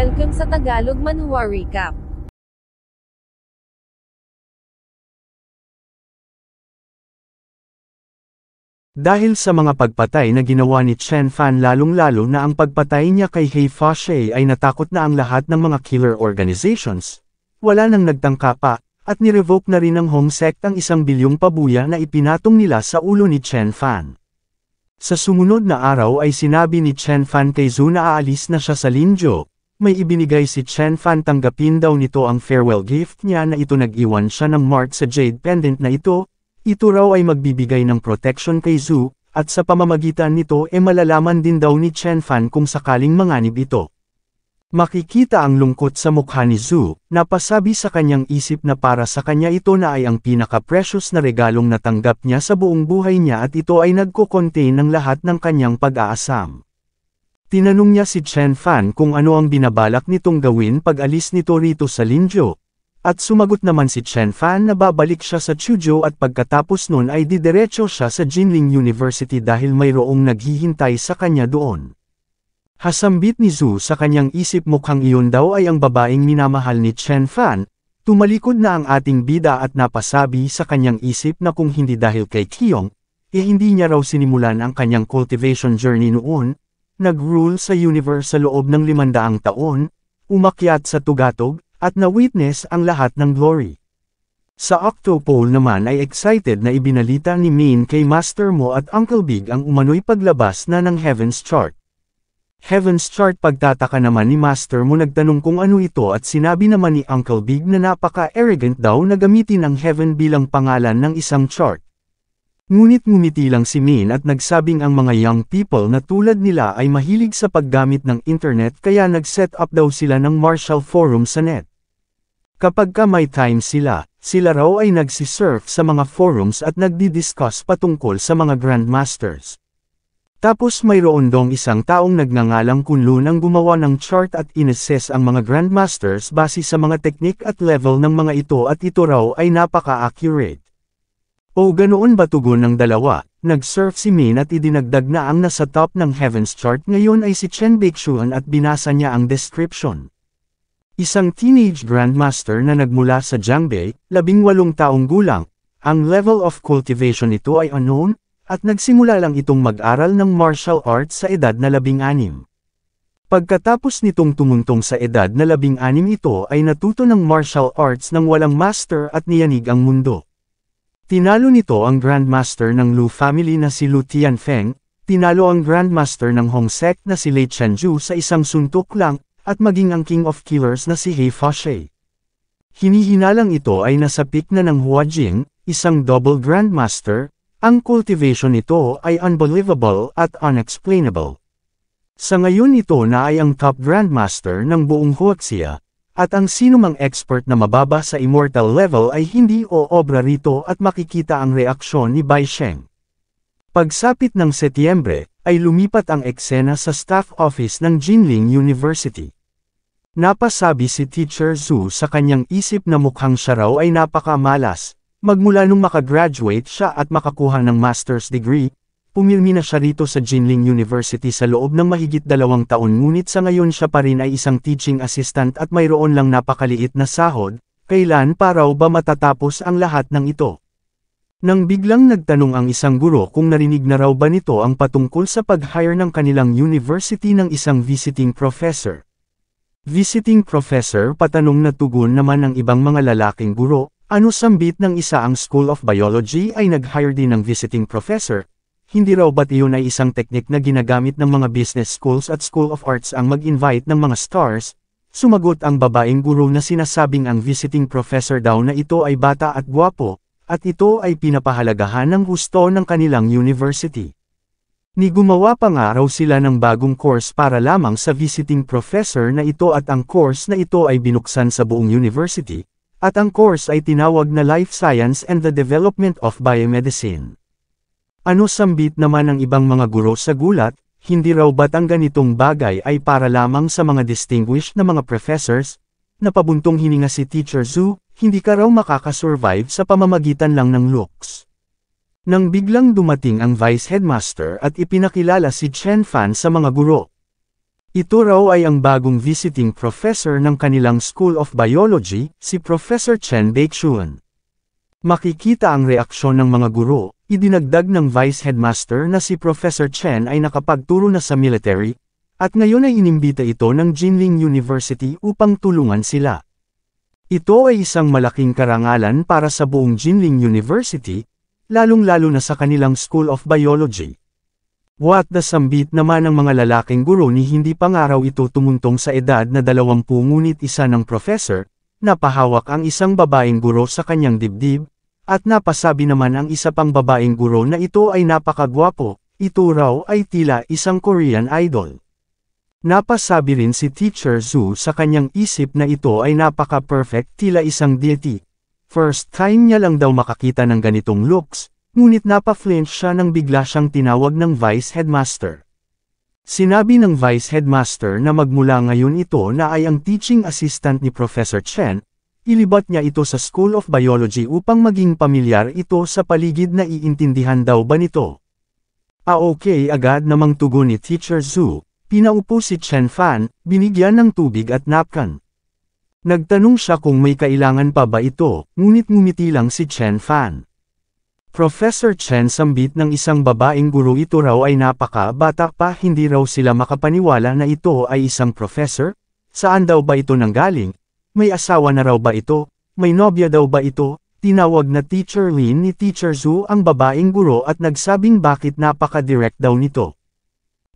Welcome sa Tagalog Manhwa Recap. Dahil sa mga pagpatay na ginawa ni Chen Fan lalong-lalo na ang pagpatay niya kay He Foshe ay natakot na ang lahat ng mga killer organizations. Wala nang nagtangka pa, at nirevoke na rin ng Hong Sect ang 1 bilyong pabuya na ipinatong nila sa ulo ni Chen Fan. Sa sumunod na araw ay sinabi ni Chen Fan kay Zhu na aalis na siya sa Linzhou. May ibinigay si Chen Fan, tanggapin daw nito ang farewell gift niya na ito, nag-iwan siya ng mark sa jade pendant na ito. Ito raw ay magbibigay ng protection kay Zhu, at sa pamamagitan nito malalaman din daw ni Chen Fan kung sakaling manganib ito. Makikita ang lungkot sa mukha ni Zhu, napasabi sa kanyang isip na para sa kanya ito na ay ang pinaka-precious na regalong natanggap niya sa buong buhay niya at ito ay nagko-contain ng lahat ng kanyang pag-aasam. Tinanong niya si Chen Fan kung ano ang binabalak nitong gawin pag alis nito rito sa Linzhou. At sumagot naman si Chen Fan na babalik siya sa Chuzhou at pagkatapos nun ay didiretso siya sa Jinling University dahil mayroong naghihintay sa kanya doon. Hasambit ni Zhu sa kanyang isip, mukhang iyon daw ay ang babaeng minamahal ni Chen Fan. Tumalikod na ang ating bida at napasabi sa kanyang isip na kung hindi dahil kay Qiyong, hindi niya raw sinimulan ang kanyang cultivation journey noon. Nag-rule sa universe sa loob ng 500 taon, umakyat sa tugatog, at na-witness ang lahat ng glory. Sa Octopole naman ay excited na ibinalita ni Min kay Master Mo at Uncle Big ang umano'y paglabas na ng Heaven's Chart. Heaven's Chart, pagtataka naman ni Master Mo, nagtanong kung ano ito at sinabi naman ni Uncle Big na napaka-arrogant daw na gamitin ang Heaven bilang pangalan ng isang chart. Ngunit ngumiti lang si Min at nagsabing ang mga young people na tulad nila ay mahilig sa paggamit ng internet kaya nag-set up daw sila ng Marshall Forum sa net. Kapag may time sila raw ay nagsisurf sa mga forums at nagdi-discuss patungkol sa mga grandmasters. Tapos mayroon dong isang taong nagngangalang Kunlun ang gumawa ng chart at inassess ang mga grandmasters base sa mga teknik at level ng mga ito at ito raw ay napaka-accurate. O ganoon ba, tugon ng dalawa? Nag-surf si Min at idinagdag na ang nasa top ng Heaven's Chart ngayon ay si Chen Baixuan at binasa niya ang description. Isang teenage grandmaster na nagmula sa Jiangbei, 18 taong gulang. Ang level of cultivation nito ay unknown, at nagsimula lang itong mag-aral ng martial arts sa edad na 16. Pagkatapos nitong tumuntong sa edad na 16 ito ay natuto ng martial arts ng walang master at niyanig ang mundo. Tinalo nito ang grandmaster ng Lu family na si Lu Tianfeng, tinalo ang grandmaster ng Hong Sect na si Lei Chenju sa isang suntok lang, at maging ang King of Killers na si He Foshe. Hinihinalang ito ay nasa peak na ng Huajing, isang double grandmaster. Ang cultivation nito ay unbelievable at unexplainable. Sa ngayon ito na ay ang top grandmaster ng buong Huaxia. At ang sinumang expert na mababa sa immortal level ay hindi o obra rito at makikita ang reaksyon ni Bai Sheng. Pagsapit ng Setyembre, ay lumipat ang eksena sa staff office ng Jinling University. Napasabi si Teacher Zhu sa kanyang isip na mukhang siya raw ay napakamalas, magmula nung makagraduate siya at makakuha ng master's degree. Pumirmi na siya rito sa Jinling University sa loob ng mahigit 2 taon, ngunit sa ngayon siya pa rin ay isang teaching assistant at mayroon lang napakaliit na sahod. Kailan pa raw ba matatapos ang lahat ng ito? Nang biglang nagtanong ang isang guro kung narinig na raw ba nito ang patungkol sa pag-hire ng kanilang university ng isang visiting professor. Visiting professor, patanong na tugon naman ng ibang mga lalaking guro. Ano sambit ng isa, ang School of Biology ay nag-hire din ng visiting professor. Hindi raw ba't iyon ay isang teknik na ginagamit ng mga business schools at School of Arts ang mag-invite ng mga stars? Sumagot ang babaeng guro na sinasabing ang visiting professor daw na ito ay bata at gwapo, at ito ay pinapahalagahan ng gusto ng kanilang university. Ni gumawa pa nga raw sila ng bagong course para lamang sa visiting professor na ito at ang course na ito ay binuksan sa buong university, at ang course ay tinawag na Life Science and the Development of Biomedicine. Ano sambit naman ng ibang mga guro sa gulat? Hindi raw ba't ang ganitong bagay ay para lamang sa mga distinguished na mga professors? Napabuntong hininga si Teacher Zhu, hindi ka raw makakasurvive sa pamamagitan lang ng looks. Nang biglang dumating ang Vice Headmaster at ipinakilala si Chen Fan sa mga guro. Ito raw ay ang bagong visiting professor ng kanilang School of Biology, si Professor Chen Baixuan. Makikita ang reaksyon ng mga guro, idinagdag ng Vice Headmaster na si Professor Chen ay nakapagturo na sa military, at ngayon ay inimbita ito ng Jinling University upang tulungan sila. Ito ay isang malaking karangalan para sa buong Jinling University, lalong-lalo na sa kanilang School of Biology. What the sambit naman ng mga lalaking guro ni hindi pa nga raw ito tumuntong sa edad na 20 ngunit isa ng professor, napahawak ang isang babaeng guro sa kanyang dibdib, at napasabi naman ang isa pang babaeng guro na ito ay napakagwapo, ito raw ay tila isang Korean idol. Napasabi rin si Teacher Zhu sa kanyang isip na ito ay napaka-perfect tila isang deity. First time niya lang daw makakita ng ganitong looks, ngunit napa-flinch siya nang bigla siyang tinawag ng Vice Headmaster. Sinabi ng Vice Headmaster na magmula ngayon ito na ay ang teaching assistant ni Professor Chen, ilibat niya ito sa School of Biology upang maging pamilyar ito sa paligid na iintindihan daw ba nito. Okay agad namang tugon ni Teacher Zhu, pinaupo si Chen Fan, binigyan ng tubig at napkin. Nagtanong siya kung may kailangan pa ba ito, ngunit ngumiti lang si Chen Fan. Professor Chen sambit ng isang babaeng guro ito raw ay napaka-bata pa hindi raw sila makapaniwala na ito ay isang professor, saan daw ba ito nanggaling, may asawa na raw ba ito, may nobya daw ba ito, tinawag na Teacher Lin ni Teacher Zhu ang babaeng guro at nagsabing bakit napaka-direct daw nito.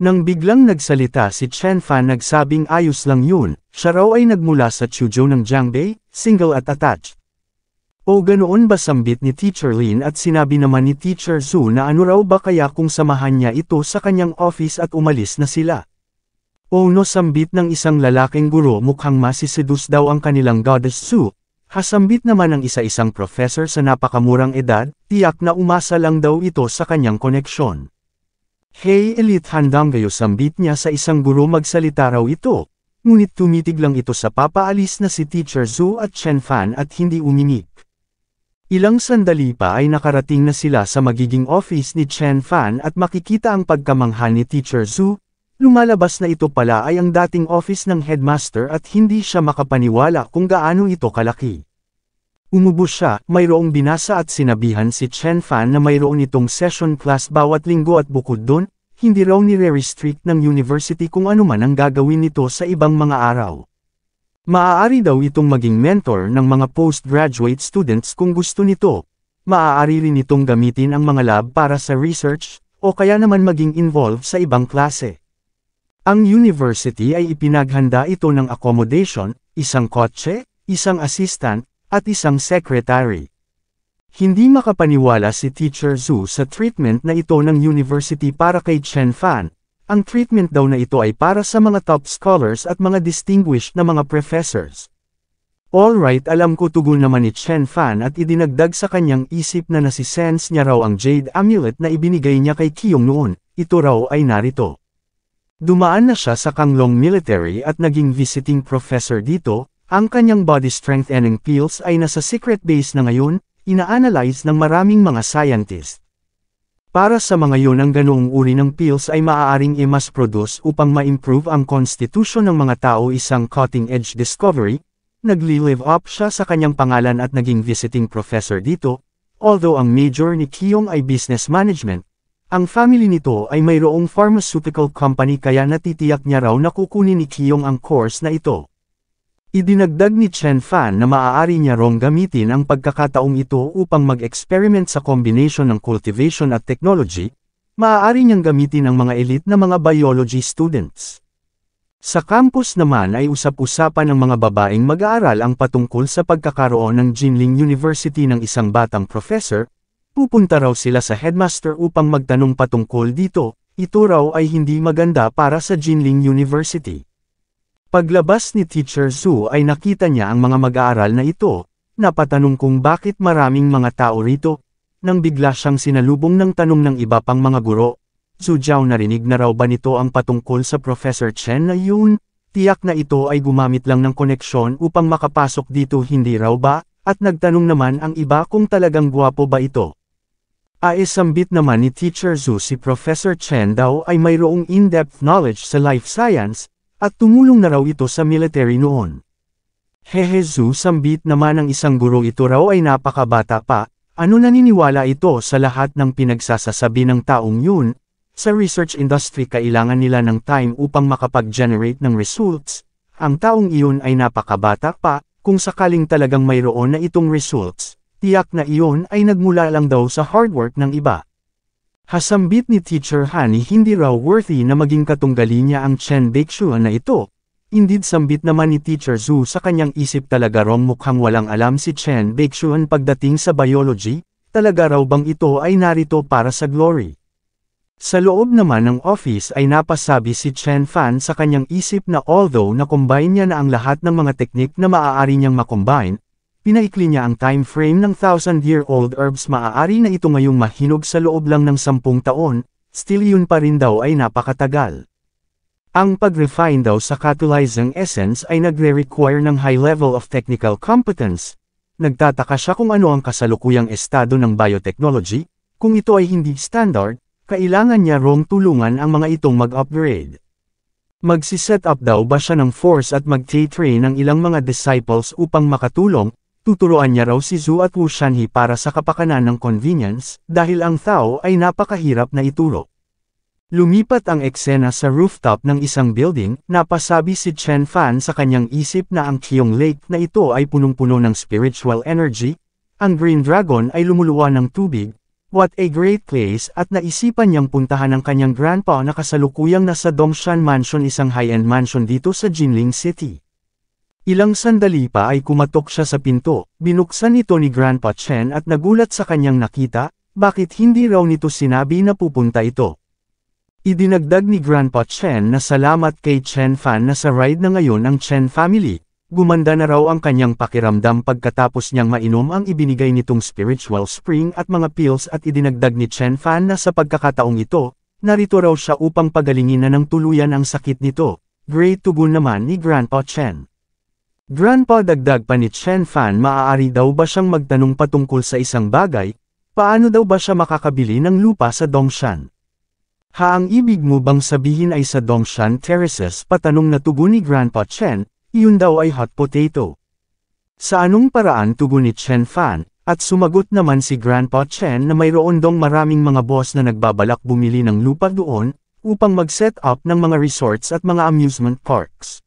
Nang biglang nagsalita si Chen Fan nagsabing ayos lang yun, siya raw ay nagmula sa Chuzhou ng Jiangbei, single at attached. O ganoon ba sambit ni Teacher Lin at sinabi naman ni Teacher Zhu na ano raw ba kaya kung samahan niya ito sa kanyang office at umalis na sila. O no sambit ng isang lalaking guro mukhang masiseduce daw ang kanilang goddess Zhu, hasambit naman ng isa-isang professor sa napakamurang edad, tiyak na umasa lang daw ito sa kanyang koneksyon. Hey elite handang gayo sambit niya sa isang guro magsalita raw ito, ngunit tumitig lang ito sa papaalis na si Teacher Zhu at Chen Fan at hindi umingik. Ilang sandali pa ay nakarating na sila sa magiging office ni Chen Fan at makikita ang pagkamangha ni Teacher Zhu, lumalabas na ito pala ay ang dating office ng headmaster at hindi siya makapaniwala kung gaano ito kalaki. Umubo siya, mayroong binasa at sinabihan si Chen Fan na mayroon itong session class bawat linggo at bukod dun, hindi raw nire-restrict ng university kung ano man ang gagawin nito sa ibang mga araw. Maaari daw itong maging mentor ng mga postgraduate students kung gusto nito. Maaari rin itong gamitin ang mga lab para sa research, o kaya naman maging involved sa ibang klase. Ang university ay ipinaghanda ito ng accommodation, isang kotse, isang assistant, at isang secretary. Hindi makapaniwala si Teacher Zhu sa treatment na ito ng university para kay Chen Fan. Ang treatment daw na ito ay para sa mga top scholars at mga distinguished na mga professors. Alright, alam ko, tugon naman ni Chen Fan at idinagdag sa kanyang isip na nasisense niya raw ang jade amulet na ibinigay niya kay Qiyong noon, ito raw ay narito. Dumaan na siya sa Kanglong Military at naging visiting professor dito, ang kanyang body strengthening pills ay nasa secret base na ngayon, ina-analyze ng maraming mga scientist. Para sa mga yon ang ganoong uri ng pills ay maaaring i-mass produce upang ma-improve ang constitution ng mga tao, isang cutting-edge discovery. Nagli-live up siya sa kanyang pangalan at naging visiting professor dito, although ang major ni Qiyong ay business management. Ang family nito ay mayroong pharmaceutical company kaya natitiyak niya raw na kukunin ni Qiyong ang course na ito. Idinagdag ni Chen Fan na maaari niya rong gamitin ang pagkakataong ito upang mag-experiment sa combination ng cultivation at technology, maaari niyang gamitin ang mga elite na mga biology students. Sa campus naman ay usap-usapan ng mga babaeng mag-aaral ang patungkol sa pagkakaroon ng Jinling University ng isang batang professor, pupunta raw sila sa headmaster upang magtanong patungkol dito, ito raw ay hindi maganda para sa Jinling University. Paglabas ni Teacher Zhu ay nakita niya ang mga mag-aaral na ito, napatanong kung bakit maraming mga tao rito, nang bigla siyang sinalubong ng tanong ng iba pang mga guro. Zhu Jiao, narinig na raw ba nito ang patungkol sa Professor Chen na yun? Tiyak na ito ay gumamit lang ng koneksyon upang makapasok dito, hindi raw ba? At nagtanong naman ang iba kung talagang guwapo ba ito. Sambit naman ni Teacher Zhu si Professor Chen daw ay mayroong in-depth knowledge sa life science, at tumulong na raw ito sa military noon. Hehezu sambit naman ng isang guro ito raw ay napakabata pa, naniniwala ito sa lahat ng pinagsasasabi ng taong yun. Sa research industry kailangan nila ng time upang makapag-generate ng results, ang taong iyon ay napakabata pa, kung sakaling talagang mayroon na itong results, tiyak na iyon ay nagmula lang daw sa hard work ng iba. Hasambit ni Teacher Hani hindi raw worthy na maging katunggali niya ang Chen Baixuan na ito. Indeed sambit naman ni Teacher Zhu sa kanyang isip talaga raw mukhang walang alam si Chen Baixuan pagdating sa biology, talaga raw bang ito ay narito para sa glory. Sa loob naman ng office ay napasabi si Chen Fan sa kanyang isip na although na-combine niya na ang lahat ng mga teknik na maaari niyang makombine, pinaikli niya ang time frame ng 1,000-year-old herbs maaari na ito ngayong mahinog sa loob lang ng 10 taon, still yun pa rin daw ay napakatagal. Ang pag-refine daw sa catalyzing essence ay nagre-require ng high level of technical competence. Nagtataka siya kung ano ang kasalukuyang estado ng biotechnology, kung ito ay hindi standard, kailangan niya rong tulungan ang mga itong mag-upgrade. Magsiset up daw ba siya ng force at mag-train ng ilang mga disciples upang makatulong, tuturuan niya raw si Zhu at Wu Shanhe para sa kapakanan ng convenience, dahil ang tao ay napakahirap na ituro. Lumipat ang eksena sa rooftop ng isang building, napasabi si Chen Fan sa kanyang isip na ang Qiong Lake na ito ay punong-puno ng spiritual energy, ang Green Dragon ay lumuluwa ng tubig, what a great place at naisipan niyang puntahan ang kanyang grandpa na kasalukuyang nasa Dongshan Mansion isang high-end mansion dito sa Jinling City. Ilang sandali pa ay kumatok siya sa pinto, binuksan ito ni Grandpa Chen at nagulat sa kanyang nakita, bakit hindi raw nito sinabi na pupunta ito. Idinagdag ni Grandpa Chen na salamat kay Chen Fan na sa ride na ngayon ang Chen family, gumanda na raw ang kanyang pakiramdam pagkatapos niyang mainom ang ibinigay nitong spiritual spring at mga pills at idinagdag ni Chen Fan na sa pagkakataong ito, narito raw siya upang pagalingin na ng tuluyan ang sakit nito. Great tugon naman ni Grandpa Chen. Grandpa dagdag pa ni Chen Fan maaari daw ba siyang magtanong patungkol sa isang bagay, paano daw ba siya makakabili ng lupa sa Dongshan? Ang ibig mo bang sabihin ay sa Dongshan Terraces patanong na tugon ni Grandpa Chen, iyon daw ay hot potato. Sa anong paraan tugon ni Chen Fan, at sumagot naman si Grandpa Chen na mayroon dong maraming mga boss na nagbabalak bumili ng lupa doon, upang mag-set up ng mga resorts at mga amusement parks.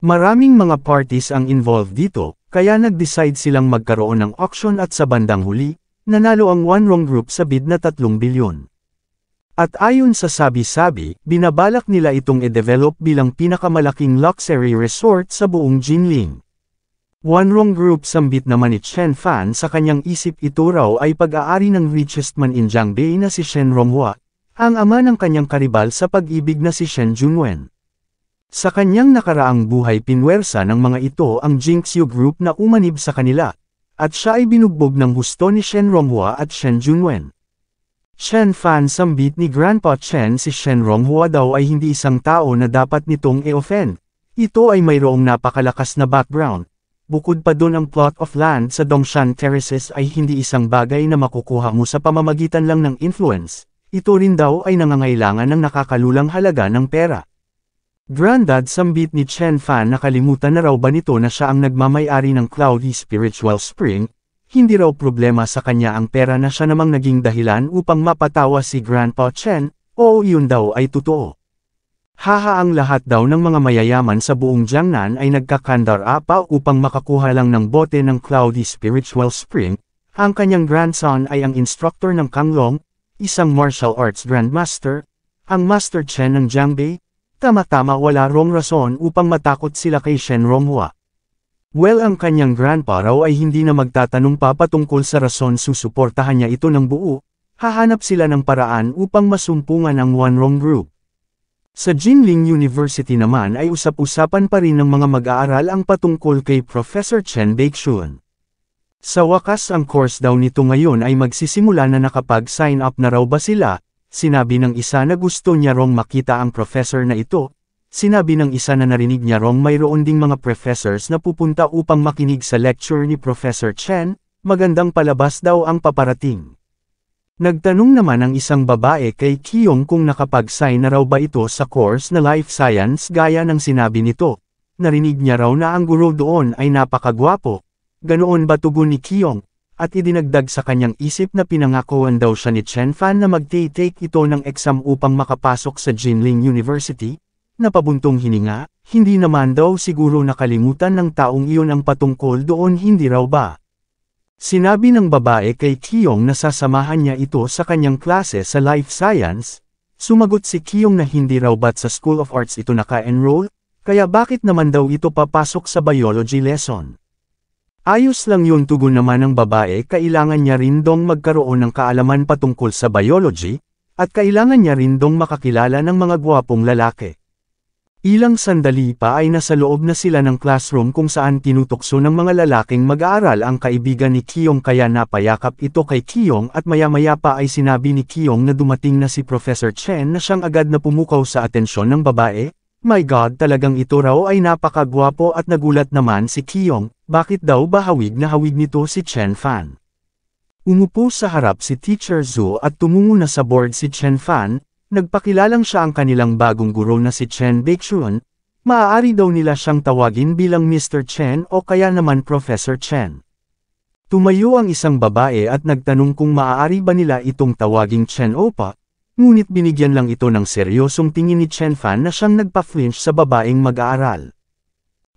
Maraming mga parties ang involved dito, kaya nag-decide silang magkaroon ng auction at sa bandang huli, nanalo ang One Wrong Group sa bid na 3 bilyon. At ayon sa sabi-sabi, binabalak nila itong i-develop bilang pinakamalaking luxury resort sa buong Jinling. One Wrong Group sambit naman ni Chen Fan sa kanyang isip ito raw ay pag-aari ng richest man in Jiangbei na si Shen Ronghua, ang ama ng kanyang karibal sa pag-ibig na si Shen Junwen. Sa kanyang nakaraang buhay pinwersa ng mga ito ang Jinxiu Group na umanib sa kanila, at siya ay binugbog ng husto ni Shen Ronghua at Shen Junwen. Chen Fan sambit ni Grandpa Chen si Shen Ronghua daw ay hindi isang tao na dapat nitong i-offend. Ito ay mayroong napakalakas na background. Bukod pa dun ang plot of land sa Dongshan Terraces ay hindi isang bagay na makukuha mo sa pamamagitan lang ng influence. Ito rin daw ay nangangailangan ng nakakalulang halaga ng pera. Grandad sambit ni Chen Fan nakalimutan na raw ba nito na siya ang nagmamay-ari ng Cloudy Spiritual Spring. Hindi raw problema sa kanya ang pera na siya namang naging dahilan upang mapatawa si Grandpa Chen, oo iyon daw ay totoo. Ang lahat daw ng mga mayayaman sa buong Jiangnan ay nagkakandar-apa upang makakuha lang ng bote ng Cloudy Spiritual Spring, ang kanyang grandson ay ang instructor ng Kanglong, isang martial arts grandmaster, ang Master Chen ng Jiangbei, tama-tama wala rong rason upang matakot sila kay Shen Ronghua. Well ang kanyang grandpa raw ay hindi na magtatanong pa patungkol sa rason susuportahan niya ito ng buo, hahanap sila ng paraan upang masumpungan ang One Wrong Group. Sa Jinling University naman ay usap-usapan pa rin ng mga mag-aaral ang patungkol kay Professor Chen Baixuan. Sa wakas ang course daw nito ngayon ay magsisimula na nakapag-sign up na raw ba sila, sinabi ng isa na gusto niya rong makita ang professor na ito. Sinabi ng isa na narinig niya rong mayroon ding mga professors na pupunta upang makinig sa lecture ni Professor Chen, magandang palabas daw ang paparating. Nagtanong naman ang isang babae kay Kiyong kung nakapag-sign na raw ba ito sa course na life science gaya ng sinabi nito. Narinig niya raw na ang guro doon ay napakagwapo. Ganoon ba tugon ni Kiyong? At idinagdag sa kanyang isip na pinangakuan daw siya ni Chen Fan na mag-take ito ng exam upang makapasok sa Jinling University? Napabuntong hininga, hindi naman daw siguro nakalimutan ng taong iyon ang patungkol doon, hindi raw ba? Sinabi ng babae kay Kiyong na sasamahan niya ito sa kanyang klase sa life science. Sumagot si Kiyong na hindi raw ba't sa School of Arts ito naka-enroll, kaya bakit naman daw ito papasok sa biology lesson? Ayos lang yun, tugon naman ng babae. Kailangan niya rin dong magkaroon ng kaalaman patungkol sa biology, at kailangan niya rin dong makakilala ng mga gwapong lalaki. Ilang sandali pa ay nasa loob na sila ng classroom kung saan tinutokso ng mga lalaking mag-aaral ang kaibigan ni Kiyong, kaya napayakap ito kay Kiyong at maya-maya pa ay sinabi ni Kiyong na dumating na si Professor Chen na siyang agad na pumukaw sa atensyon ng babae. My God, talagang ito raw ay napakagwapo, at nagulat naman si Kiyong, bakit daw ba hawig na hawig nito si Chen Fan? Umupo sa harap si Teacher Zhu at tumungo na sa board si Chen Fan. Nagpakilalang siya ang kanilang bagong guro na si Chen Baixuan. Maaari daw nila siyang tawagin bilang Mr. Chen o kaya naman Professor Chen. Tumayo ang isang babae at nagtanong kung maaari ba nila itong tawaging Chen Opa, ngunit binigyan lang ito ng seryosong tingin ni Chen Fan na siyang nagpa-flinch sa babaeng mag-aaral.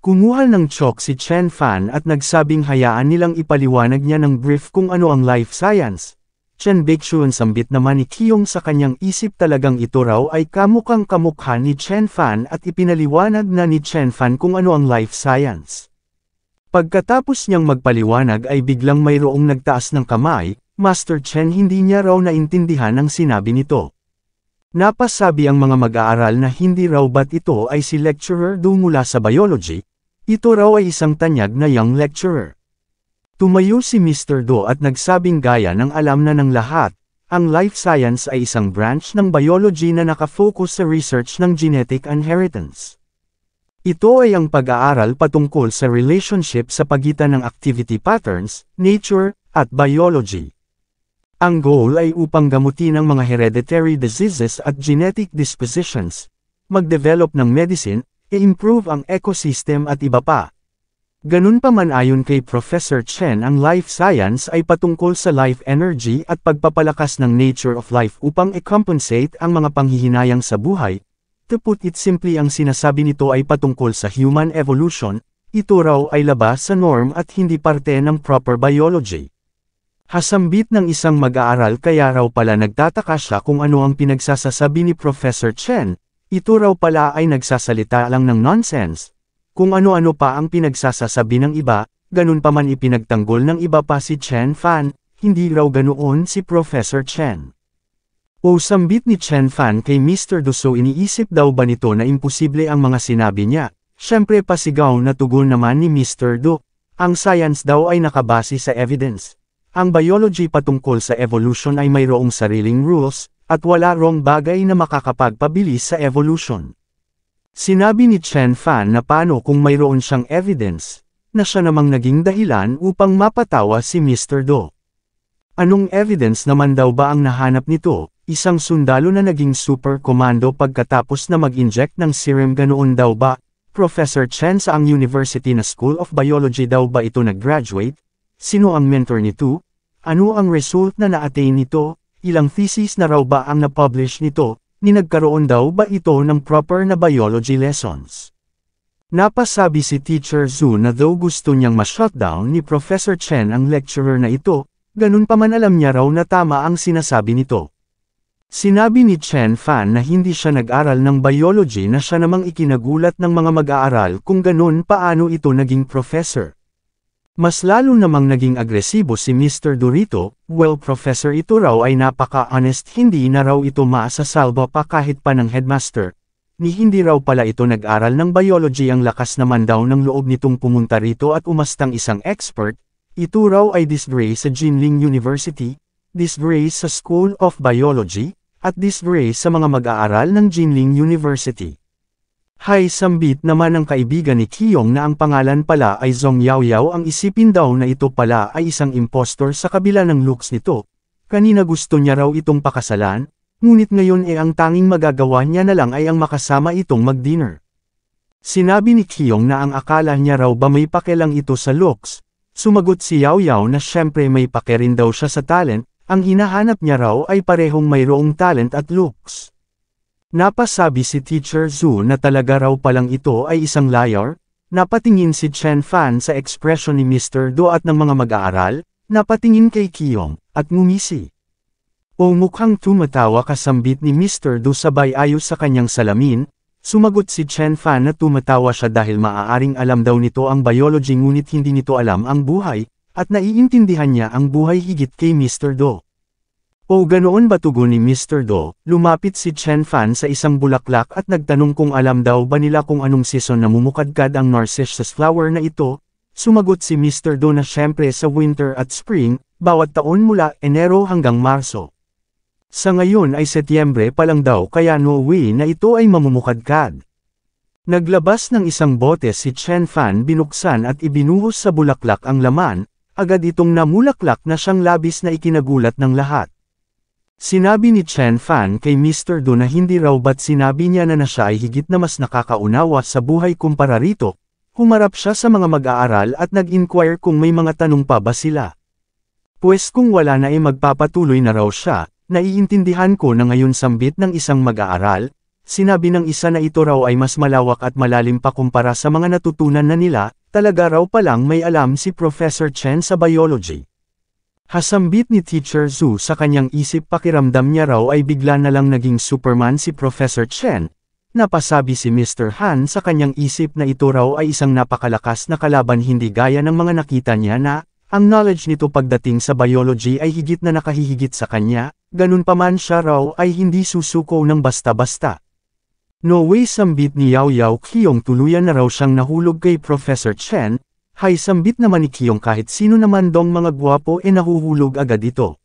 Kumuha ng chalk si Chen Fan at nagsabing hayaan nilang ipaliwanag niya ng brief kung ano ang life science. Chen Baixuan, sambit naman ni Kiyong sa kanyang isip, talagang ito raw ay kamukhang kamukha ni Chen Fan, at ipinaliwanag na ni Chen Fan kung ano ang life science. Pagkatapos niyang magpaliwanag ay biglang mayroong nagtaas ng kamay. Master Chen, hindi niya raw naintindihan ang sinabi nito. Napasabi ang mga mag-aaral na hindi raw ba't ito ay si lecturer Do mula sa biology, ito raw ay isang tanyag na young lecturer. Tumayo si Mr. Do at nagsabing gaya ng alam na ng lahat, ang life science ay isang branch ng biology na nakafocus sa research ng genetic inheritance. Ito ay ang pag-aaral patungkol sa relationship sa pagitan ng activity patterns, nature, at biology. Ang goal ay upang gamutin ang mga hereditary diseases at genetic dispositions, mag-develop ng medicine, i-improve ang ecosystem at iba pa. Ganun pa man, ayon kay Professor Chen, ang life science ay patungkol sa life energy at pagpapalakas ng nature of life upang i-compensate ang mga panghihinayang sa buhay. To put it simply, ang sinasabi nito ay patungkol sa human evolution. Ito raw ay labas sa norm at hindi parte ng proper biology. Hasambit ng isang mag-aaral, kaya raw pala nagtataka siya kung ano ang pinagsasasabi ni Professor Chen. Ito raw pala ay nagsasalita lang ng nonsense. Kung ano-ano pa ang pinagsasasabi ng iba, ganun pa man ipinagtanggol ng iba pa si Chen Fan, hindi raw ganoon si Professor Chen. O sambit ni Chen Fan kay Mr. Do, so iniisip daw ba nito na imposible ang mga sinabi niya? Siyempre pasigaw na tugon naman ni Mr. Do, ang science daw ay nakabase sa evidence. Ang biology patungkol sa evolution ay mayroong sariling rules, at wala rong bagay na makakapagpabilis sa evolution. Sinabi ni Chen Fan na paano kung mayroon siyang evidence, na siya namang naging dahilan upang mapatawa si Mr. Do. Anong evidence naman daw ba ang nahanap nito? Isang sundalo na naging super commando pagkatapos na mag-inject ng serum, ganoon daw ba? Professor Chen, sa ang university na School of Biology daw ba ito nag-graduate? Sino ang mentor nito? Ano ang result na na-attain nito? Ilang thesis na raw ba ang na-publish nito? Nagkaroon daw ba ito ng proper na biology lessons? Napasabi si Teacher Zhu na daw gusto niyang ma-shutdown ni Professor Chen ang lecturer na ito, ganun pa man alam niya raw na tama ang sinasabi nito. Sinabi ni Chen Fan na hindi siya nag-aral ng biology, na siya namang ikinagulat ng mga mag-aaral kung ganun paano ito naging professor. Mas lalo namang naging agresibo si Mr. Dorito. Well, professor, ito raw ay napaka-honest, hindi na raw ito maasasalba pa kahit pa ng headmaster. Ni hindi raw pala ito nag-aral ng biology, ang lakas naman daw ng loob nitong pumunta rito at umastang isang expert. Ito raw ay disgrace sa Jinling University, disgrace sa School of Biology, at disgrace sa mga mag-aaral ng Jinling University. Hay, sambit naman ng kaibigan ni Kiyong na ang pangalan pala ay Zhong Yaoyao, ang isipin daw na ito pala ay isang impostor sa kabila ng looks nito. Kanina gusto niya raw itong pakasalan, ngunit ngayon ang tanging magagawa niya na lang ay ang makasama itong mag-dinner. Sinabi ni Kyung na ang akala niya raw ba may pakialam ito sa looks. Sumagot si Yao Yao na syempre may pake rin daw siya sa talent, ang hinahanap niya raw ay parehong mayroong talent at looks. Napasabi si Teacher Zhu na talaga raw palang ito ay isang liar. Napatingin si Chen Fan sa ekspresyon ni Mr. Do at ng mga mag-aaral, napatingin kay Kyung, at ngumisi. O mukhang tumatawa kasambit ni Mr. Do sabay ayos sa kanyang salamin. Sumagot si Chen Fan na tumatawa siya dahil maaaring alam daw nito ang biology ngunit hindi nito alam ang buhay, at naiintindihan niya ang buhay higit kay Mr. Do. O ganoon ba tugon ni Mr. Do? Lumapit si Chen Fan sa isang bulaklak at nagtanong kung alam daw ba nila kung anong season namumukadkad ang narcissus flower na ito. Sumagot si Mr. Do na syempre sa winter at spring, bawat taon mula Enero hanggang Marso. Sa ngayon ay Setyembre pa lang daw kaya no way na ito ay mamumukadkad. Naglabas ng isang bote si Chen Fan, binuksan at ibinuhos sa bulaklak ang laman, agad itong namulaklak na siyang labis na ikinagulat ng lahat. Sinabi ni Chen Fan kay Mr. Do na hindi raw ba't sinabi niya na siya ay higit na mas nakakaunawa sa buhay kumpara rito. Humarap siya sa mga mag-aaral at nag-inquire kung may mga tanong pa ba sila. Pues kung wala na magpapatuloy na raw siya, naiintindihan ko na ngayon sambit ng isang mag-aaral, sinabi ng isa na ito raw ay mas malawak at malalim pa kumpara sa mga natutunan na nila, talaga raw palang may alam si Professor Chen sa biology. Hasambit ni Teacher Zhu sa kanyang isip, pakiramdam niya raw ay bigla na lang naging Superman si Professor Chen. Napasabi si Mr. Han sa kanyang isip na ito raw ay isang napakalakas na kalaban hindi gaya ng mga nakita niya na, ang knowledge nito pagdating sa biology ay higit na nakahihigit sa kanya, ganun pa man siya raw ay hindi susuko ng basta-basta. No way, sambit ni Yao Yao Kyung, tuluyan na raw siyang nahulog kay Professor Chen. Hay, sambit naman ni Kyung, kahit sino naman dong mga gwapo nahuhulog agad ito.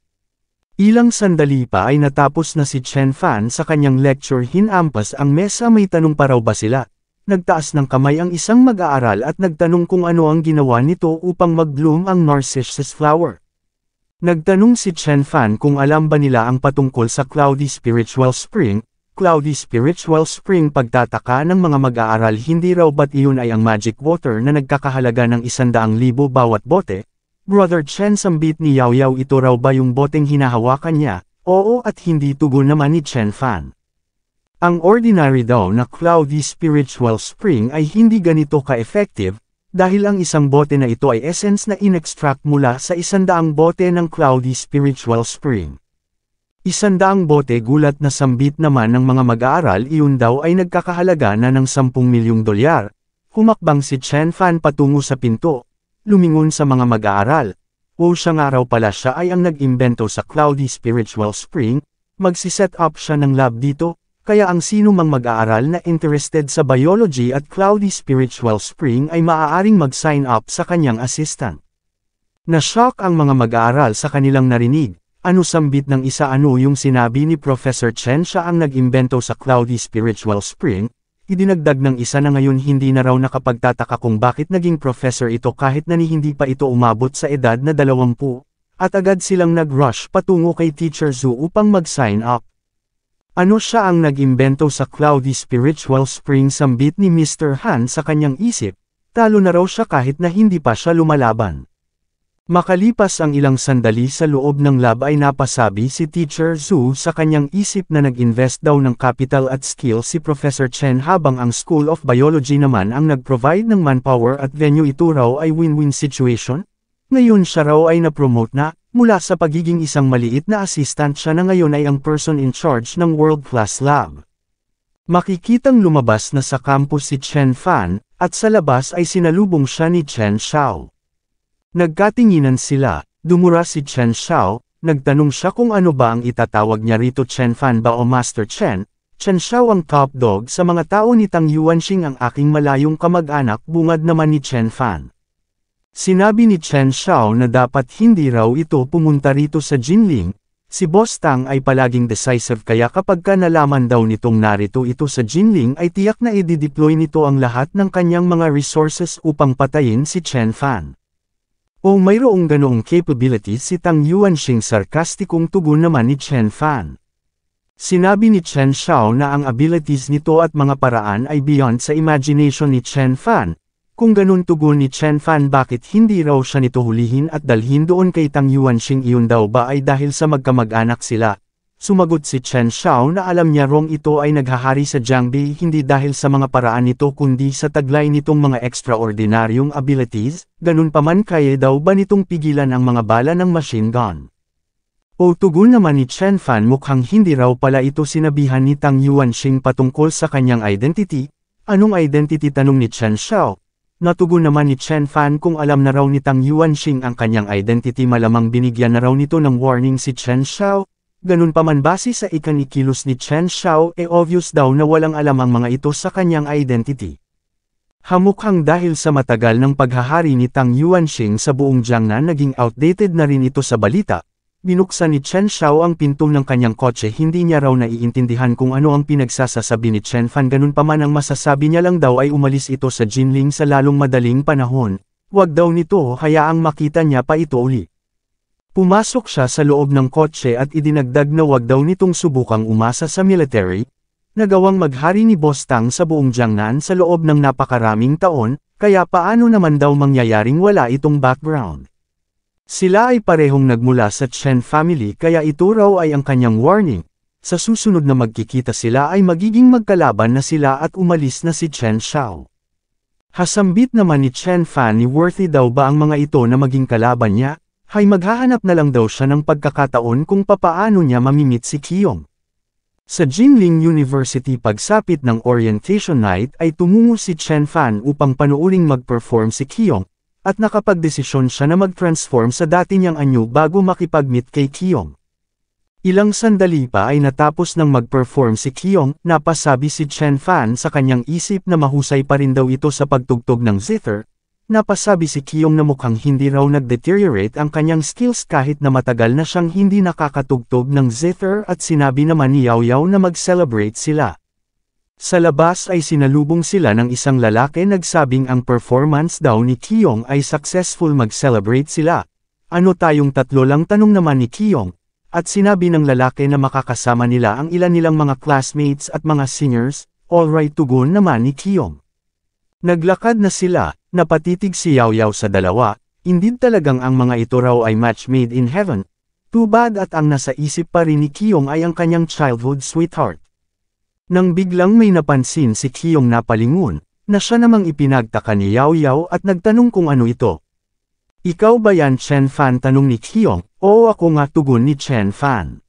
Ilang sandali pa ay natapos na si Chen Fan sa kanyang lecture, hinampas ang mesa. May tanong pa raw ba sila? Nagtaas ng kamay ang isang mag-aaral at nagtanong kung ano ang ginawa nito upang mag-bloom ang narcissus flower. Nagtanong si Chen Fan kung alam ba nila ang patungkol sa Cloudy Spiritual Spring. Cloudy Spiritual Spring, pagtataka ng mga mag-aaral, hindi raw ba't iyon ay ang magic water na nagkakahalaga ng 100,000 bawat bote? Brother Chen, sambit ni Yao Yao, ito raw ba yung boteng hinahawakan niya? Oo, at hindi tugon naman ni Chen Fan. Ang ordinary daw na Cloudy Spiritual Spring ay hindi ganito ka-effective, dahil ang isang bote na ito ay essence na in-extract mula sa 100 bote ng Cloudy Spiritual Spring. 100 bote, gulat na sambit naman ng mga mag-aaral, iyon daw ay nagkakahalaga na ng 10 milyong dolyar. Humakbang si Chen Fan patungo sa pinto. Lumingon sa mga mag-aaral. O siya nga raw pala, siya ay ang nag-imbento sa Cloudy Spiritual Spring. Magsiset up siya ng lab dito, kaya ang sino mang mag-aaral na interested sa biology at Cloudy Spiritual Spring ay maaaring mag-sign up sa kanyang assistant. Na-shock ang mga mag-aaral sa kanilang narinig. Ano, sambit ng isa, ano yung sinabi ni Professor Chen, siya ang nag-imbento sa Cloudy Spiritual Spring? Idinagdag ng isa na ngayon hindi na raw nakapagtataka kung bakit naging professor ito kahit na hindi pa ito umabot sa edad na 20, at agad silang nag-rush patungo kay Teacher Zhu upang mag-sign up. Ano, siya ang nag-imbento sa Cloudy Spiritual Spring, sambit ni Mr. Han sa kanyang isip, talo na raw siya kahit na hindi pa siya lumalaban. Makalipas ang ilang sandali sa loob ng lab ay napasabi si Teacher Zhu sa kanyang isip na nag-invest daw ng capital at skill si Professor Chen habang ang School of Biology naman ang nag-provide ng manpower at venue. Ito raw ay win-win situation. Ngayon siya raw ay na-promote na, mula sa pagiging isang maliit na assistant, siya na ngayon ay ang person in charge ng world-class lab. Makikitang lumabas na sa campus si Chen Fan, at sa labas ay sinalubong siya ni Chen Xiao. Nagkatinginan sila, dumura si Chen Xiao, nagtanong siya kung ano ba ang itatawag niya rito, Chen Fan ba o Master Chen? Chen Xiao, ang top dog sa mga tao ni Tang Yuanxing, ang aking malayong kamag-anak, bungad naman ni Chen Fan. Sinabi ni Chen Xiao na dapat hindi raw ito pumunta rito sa Jinling. Si Boss Tang ay palaging decisive, kaya kapag nalaman daw nitong narito ito sa Jinling ay tiyak na i-deploy nito ang lahat ng kanyang mga resources upang patayin si Chen Fan. O mayroong ganoong capability si Tang Yuanxing, sarkastikong tugon naman ni Chen Fan. Sinabi ni Chen Xiao na ang abilities nito at mga paraan ay beyond sa imagination ni Chen Fan. Kung ganun tugon ni Chen Fan, bakit hindi raw siya nito hulihin at dalhin doon kay Tang Yuanxing? Iyon daw ba ay dahil sa magkamag-anak sila? Sumagot si Chen Xiao na alam niya rong ito ay naghahari sa Jiangbi hindi dahil sa mga paraan nito kundi sa taglay nitong mga extraordinaryong abilities. Ganun pa man, kaya daw ba nitong pigilan ang mga bala ng machine gun? O tugon naman ni Chen Fan, mukhang hindi raw pala ito sinabihan ni Tang Yuanxing patungkol sa kanyang identity. Anong identity, tanong ni Chen Xiao? Natugon naman ni Chen Fan kung alam na raw ni Tang Yuanxing ang kanyang identity, malamang binigyan na raw nito ng warning si Chen Xiao. Ganun pa man, base sa ikanikilos ni Chen Xiao, obvious daw na walang alam ang mga ito sa kanyang identity. Hamukhang dahil sa matagal ng paghahari ni Tang Yuanxing sa buong Jiangnan, naging outdated na rin ito sa balita. Binuksan ni Chen Xiao ang pinto ng kanyang kotse, hindi niya raw naiintindihan kung ano ang pinagsasasabi ni Chen Fan. Ganun pa man, ang masasabi niya lang daw ay umalis ito sa Jinling sa lalong madaling panahon. Huwag daw nito hayaang makita niya pa ito uli. Pumasok siya sa loob ng kotse at idinagdag na wag daw nitong subukang umasa sa military, nagawang maghari ni Boss Tang sa buong Jiangnan sa loob ng napakaraming taon, kaya paano naman daw mangyayaring wala itong background. Sila ay parehong nagmula sa Chen family, kaya ito raw ay ang kanyang warning. Sa susunod na magkikita sila ay magiging magkalaban na sila at umalis na si Chen Xiao. Hasambit naman ni Chen Fan, ni worthy daw ba ang mga ito na maging kalaban niya? Hay maghahanap na lang daw siya ng pagkakataon kung papaano niya mamimit si Qiyong. Sa Jinling University, pagsapit ng orientation night ay tumungo si Chen Fan upang panuuring mag-perform si Qiyong, at nakapagdesisyon siya na mag-transform sa dati niyang anyo bago makipag-meet kay Qiyong. Ilang sandali pa ay natapos ng mag-perform si Qiyong, napasabi si Chen Fan sa kanyang isip na mahusay pa rin daw ito sa pagtugtog ng zither. Napasabi si Qiyong na mukhang hindi raw nag-deteriorate ang kanyang skills kahit na matagal na siyang hindi nakakatugtog ng zither, at sinabi naman ni Yao Yao na mag-celebrate sila. Sa labas ay sinalubong sila ng isang lalaki, nagsabing ang performance daw ni Qiyong ay successful, mag-celebrate sila. Ano tayong tatlo lang, tanong naman ni Qiyong, at sinabi ng lalaki na makakasama nila ang ilan nilang mga classmates at mga singers. Alright, tugon naman ni Qiyong. Naglakad na sila. Napatitig si Yao Yao sa dalawa, indeed talagang ang mga ito raw ay match made in heaven. Too bad at ang nasa isip pa rin ni Qiyong ay ang kanyang childhood sweetheart. Nang biglang may napansin si Qiyong, napalingon, na siya namang ipinagtaka ni Yao Yao at nagtanong kung ano ito. Ikaw ba yan, Chen Fan, tanong ni Qiyong? Oo, ako nga, tugon ni Chen Fan.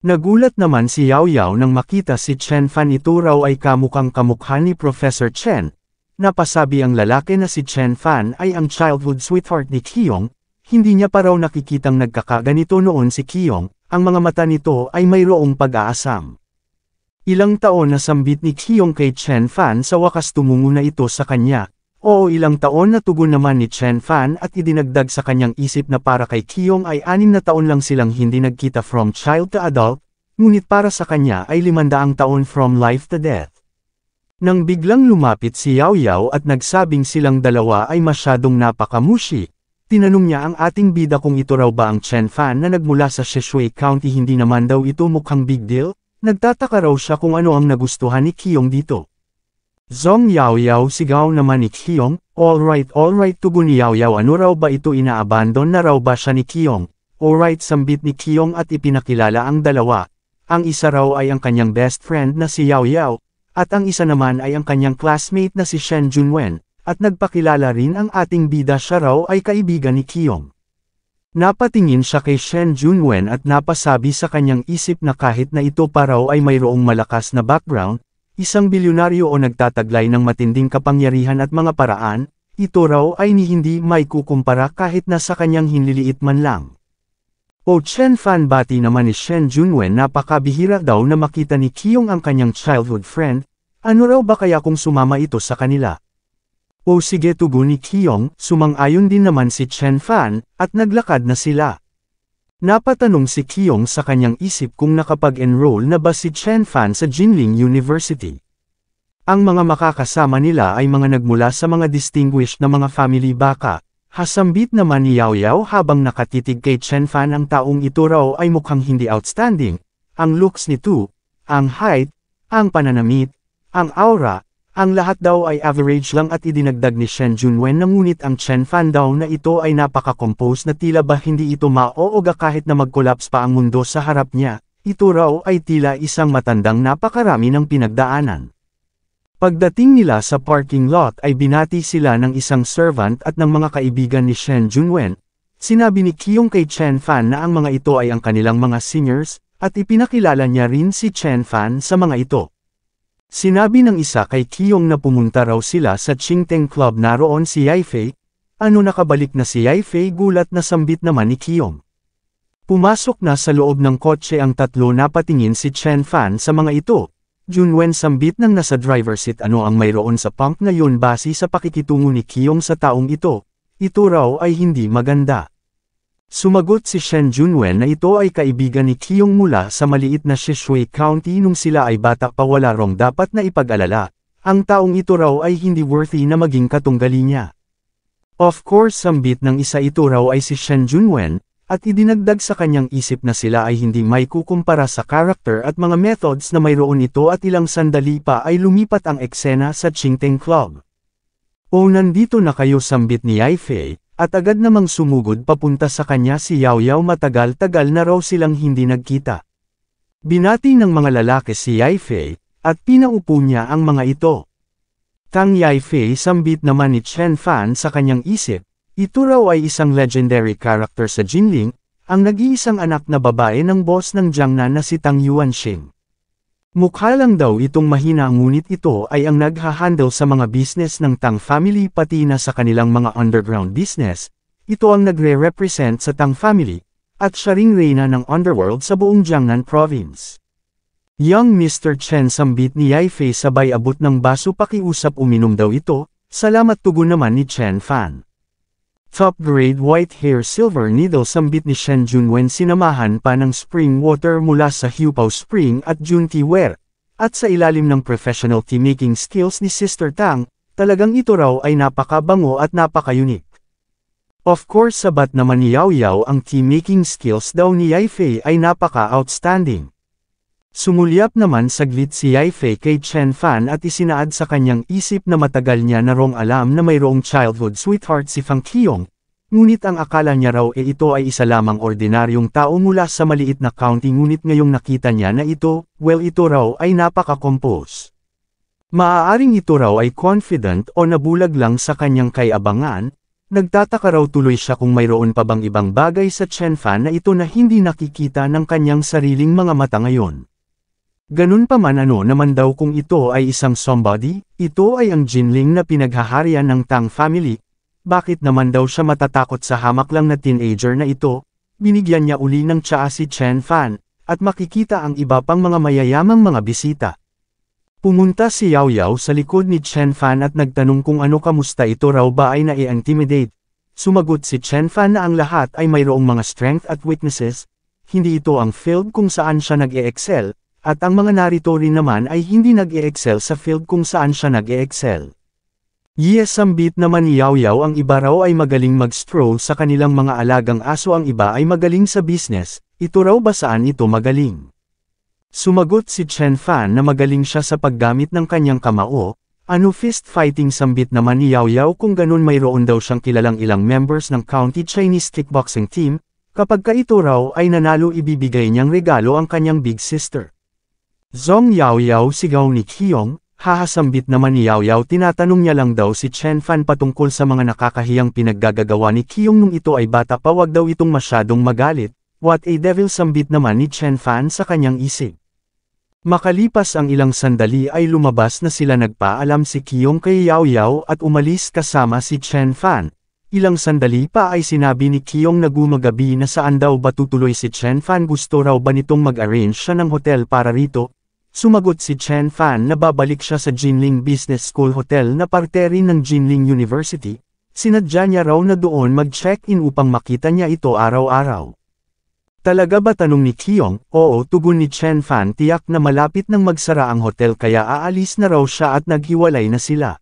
Nagulat naman si Yao Yao nang makita si Chen Fan, ito raw ay kamukhang kamukha ni Professor Chen. Napasabi ang lalaki na si Chen Fan ay ang childhood sweetheart ni Qiyong, hindi niya pa raw nakikitang nagkakaganito noon si Qiyong, ang mga mata nito ay mayroong pag-aasam. Ilang taon na sambit ni Qiyong kay Chen Fan, sa wakas tumungo na ito sa kanya. Oo, ilang taon na tugon naman ni Chen Fan, at idinagdag sa kanyang isip na para kay Qiyong ay 6 na taon lang silang hindi nagkita from child to adult, ngunit para sa kanya ay 500 taon from life to death. Nang biglang lumapit si Yao Yao at nagsabing silang dalawa ay masyadong napakamushi, tinanong niya ang ating bida kung ito raw ba ang Chen Fan na nagmula sa Shishui County. Hindi naman daw ito mukhang big deal, nagtataka raw siya kung ano ang nagustuhan ni Qiyong dito. Zong Yao Yao, sigaw naman ni Qiyong. Alright, tugon ni Yao Yao. Ano raw ba ito, inaabandon na raw ba siya ni Qiyong? Alright, sambit ni Qiyong at ipinakilala ang dalawa. Ang isa raw ay ang kanyang best friend na si Yao Yao, at ang isa naman ay ang kanyang classmate na si Shen Junwen, at nagpakilala rin ang ating bida, siya raw ay kaibigan ni Qiyong. Napatingin siya kay Shen Junwen at napasabi sa kanyang isip na kahit na ito pa raw ay mayroong malakas na background, isang bilyonaryo o nagtataglay ng matinding kapangyarihan at mga paraan, ito raw ay hindi may kukumpara kahit na sa kanyang hinliliit man lang. O Chen Fan, bati naman ni Shen Junwen, napakabihira daw na makita ni Qiyong ang kanyang childhood friend, ano raw ba kaya kung sumama ito sa kanila? O sige, tugon ni Qiyong, sumang-ayon din naman si Chen Fan, at naglakad na sila. Napatanong si Qiyong sa kanyang isip kung nakapag-enroll na ba si Chen Fan sa Jinling University. Ang mga makakasama nila ay mga nagmula sa mga distinguished na mga family baka, Hasambit naman ni Yao Yao habang nakatitig kay Chen Fan ang taong ito raw ay mukhang hindi outstanding. Ang looks nito, ang height, ang pananamit, ang aura, ang lahat daw ay average lang at idinagdag ni Shen Junwen na ngunit ang Chen Fan daw na ito ay napaka-compose na tila ba hindi ito maooga kahit na mag-collapse pa ang mundo sa harap niya. Ito raw ay tila isang matandang napakarami ng pinagdaanan. Pagdating nila sa parking lot ay binati sila ng isang servant at ng mga kaibigan ni Shen Junwen. Sinabi ni Qiyong kay Chen Fan na ang mga ito ay ang kanilang mga seniors, at ipinakilala niya rin si Chen Fan sa mga ito. Sinabi ng isa kay Qiyong na pumunta raw sila sa Qingteng Club naroon si Yaifei. Ano nakabalik na si Yaifei gulat na sambit naman ni Qiyong. Pumasok na sa loob ng kotse ang tatlo na patingin si Chen Fan sa mga ito. Junwen sambit ng nasa driver seat ano ang mayroon sa pump ngayon base sa pakikitungo ni Qiyong sa taong ito. Ito raw ay hindi maganda. Sumagot si Shen Junwen na ito ay kaibigan ni Qiyong mula sa maliit na Shishui County nung sila ay bata pa wala rong dapat na ipag-alala. Ang taong ito raw ay hindi worthy na maging katunggali niya. Of course sambit ng isa ito raw ay si Shen Junwen, at idinagdag sa kanyang isip na sila ay hindi may kukumpara sa character at mga methods na mayroon ito at ilang sandali pa ay lumipat ang eksena sa Qingteng Club. O nandito na kayo sambit ni Yaifei, at agad namang sumugod papunta sa kanya si Yao Yao matagal-tagal na raw silang hindi nagkita. Binati ng mga lalaki si Yaifei, at pinaupo niya ang mga ito. Tang Yaifei sambit naman ni Chen Fan sa kanyang isip. Ito raw ay isang legendary character sa Jinling, ang nag-iisang anak na babae ng boss ng Jiangnan na si Tang Yuanxing. Mukha lang daw itong mahina ngunit ito ay ang nagha-handle sa mga business ng Tang family pati na sa kanilang mga underground business. Ito ang nagre-represent sa Tang family, at siya ring reyna ng underworld sa buong Jiangnan province. Young Mr. Chen sambit ni Yaifei sabay abot ng baso pakiusap uminom daw ito, salamat tugon naman ni Chen Fan. Top grade white hair silver needle sambit ni Shen Junwen sinamahan pa ng spring water mula sa Hupao Spring at Junti Ware. At sa ilalim ng professional tea making skills ni Sister Tang, talagang ito raw ay napakabango at napaka-unique. Of course sabat naman ni Yao Yao ang tea making skills daw ni Yaifei ay napaka-outstanding. Sumulyap naman saglit si Yaifei kay Chen Fan at isinaad sa kanyang isip na matagal niya na rong alam na mayroong childhood sweetheart si Fang Qiyong, ngunit ang akala niya raw ito ay isa lamang ordinaryong tao mula sa maliit na county ngunit ngayong nakita niya na ito, well ito raw ay napaka-compose. Maaaring ito raw ay confident o nabulag lang sa kanyang kay-abangan, nagtataka raw tuloy siya kung mayroon pa bang ibang bagay sa Chen Fan na ito na hindi nakikita ng kanyang sariling mga mata ngayon. Ganun pa man ano naman daw kung ito ay isang somebody, ito ay ang Jinling na pinaghaharian ng Tang family, bakit naman daw siya matatakot sa hamak lang na teenager na ito, binigyan niya uli ng tsaa si Chen Fan, at makikita ang iba pang mga mayayamang mga bisita. Pumunta si Yao Yao sa likod ni Chen Fan at nagtanong kung ano kamusta ito raw ba ay nai-intimidate. Sumagot si Chen Fan na ang lahat ay mayroong mga strength at weaknesses, hindi ito ang field kung saan siya nag-e-excel, at ang mga narito rin naman ay hindi nag-e-excel sa field kung saan siya nag-e-excel. Yes sambit naman ni Yao Yao ang iba raw ay magaling mag-stroll sa kanilang mga alagang aso ang iba ay magaling sa business, ito raw ba saan ito magaling? Sumagot si Chen Fan na magaling siya sa paggamit ng kanyang kamao, ano fist fighting sambit naman ni Yao Yao kung ganun mayroon daw siyang kilalang ilang members ng County Chinese Kickboxing Team, kapag ka ito raw ay nanalo ibibigay niyang regalo ang kanyang big sister. Zong Yao Yao sigaw ni Qiyong, hahasambit naman ni Yao Yao tinatanong niya lang daw si Chen Fan patungkol sa mga nakakahiyang pinaggagawa ni Qiyong nung ito ay bata pa wag daw itong masyadong magalit, what a devil sambit naman ni Chen Fan sa kanyang isip. Makalipas ang ilang sandali ay lumabas na sila nagpaalam si Qiyong kay Yao Yao at umalis kasama si Chen Fan. Ilang sandali pa ay sinabi ni Qiyong na gumagabi na saan daw ba tutuloy si Chen Fan gusto raw ba nitong mag-arrange siya ng hotel para rito. Sumagot si Chen Fan na babalik siya sa Jinling Business School Hotel na parte rin ng Jinling University, sinadya niya raw na doon mag-check-in upang makita niya ito araw-araw. Talaga ba tanong ni Qiyong? Oo tugon ni Chen Fan tiyak na malapit nang magsara ang hotel kaya aalis na raw siya at naghiwalay na sila.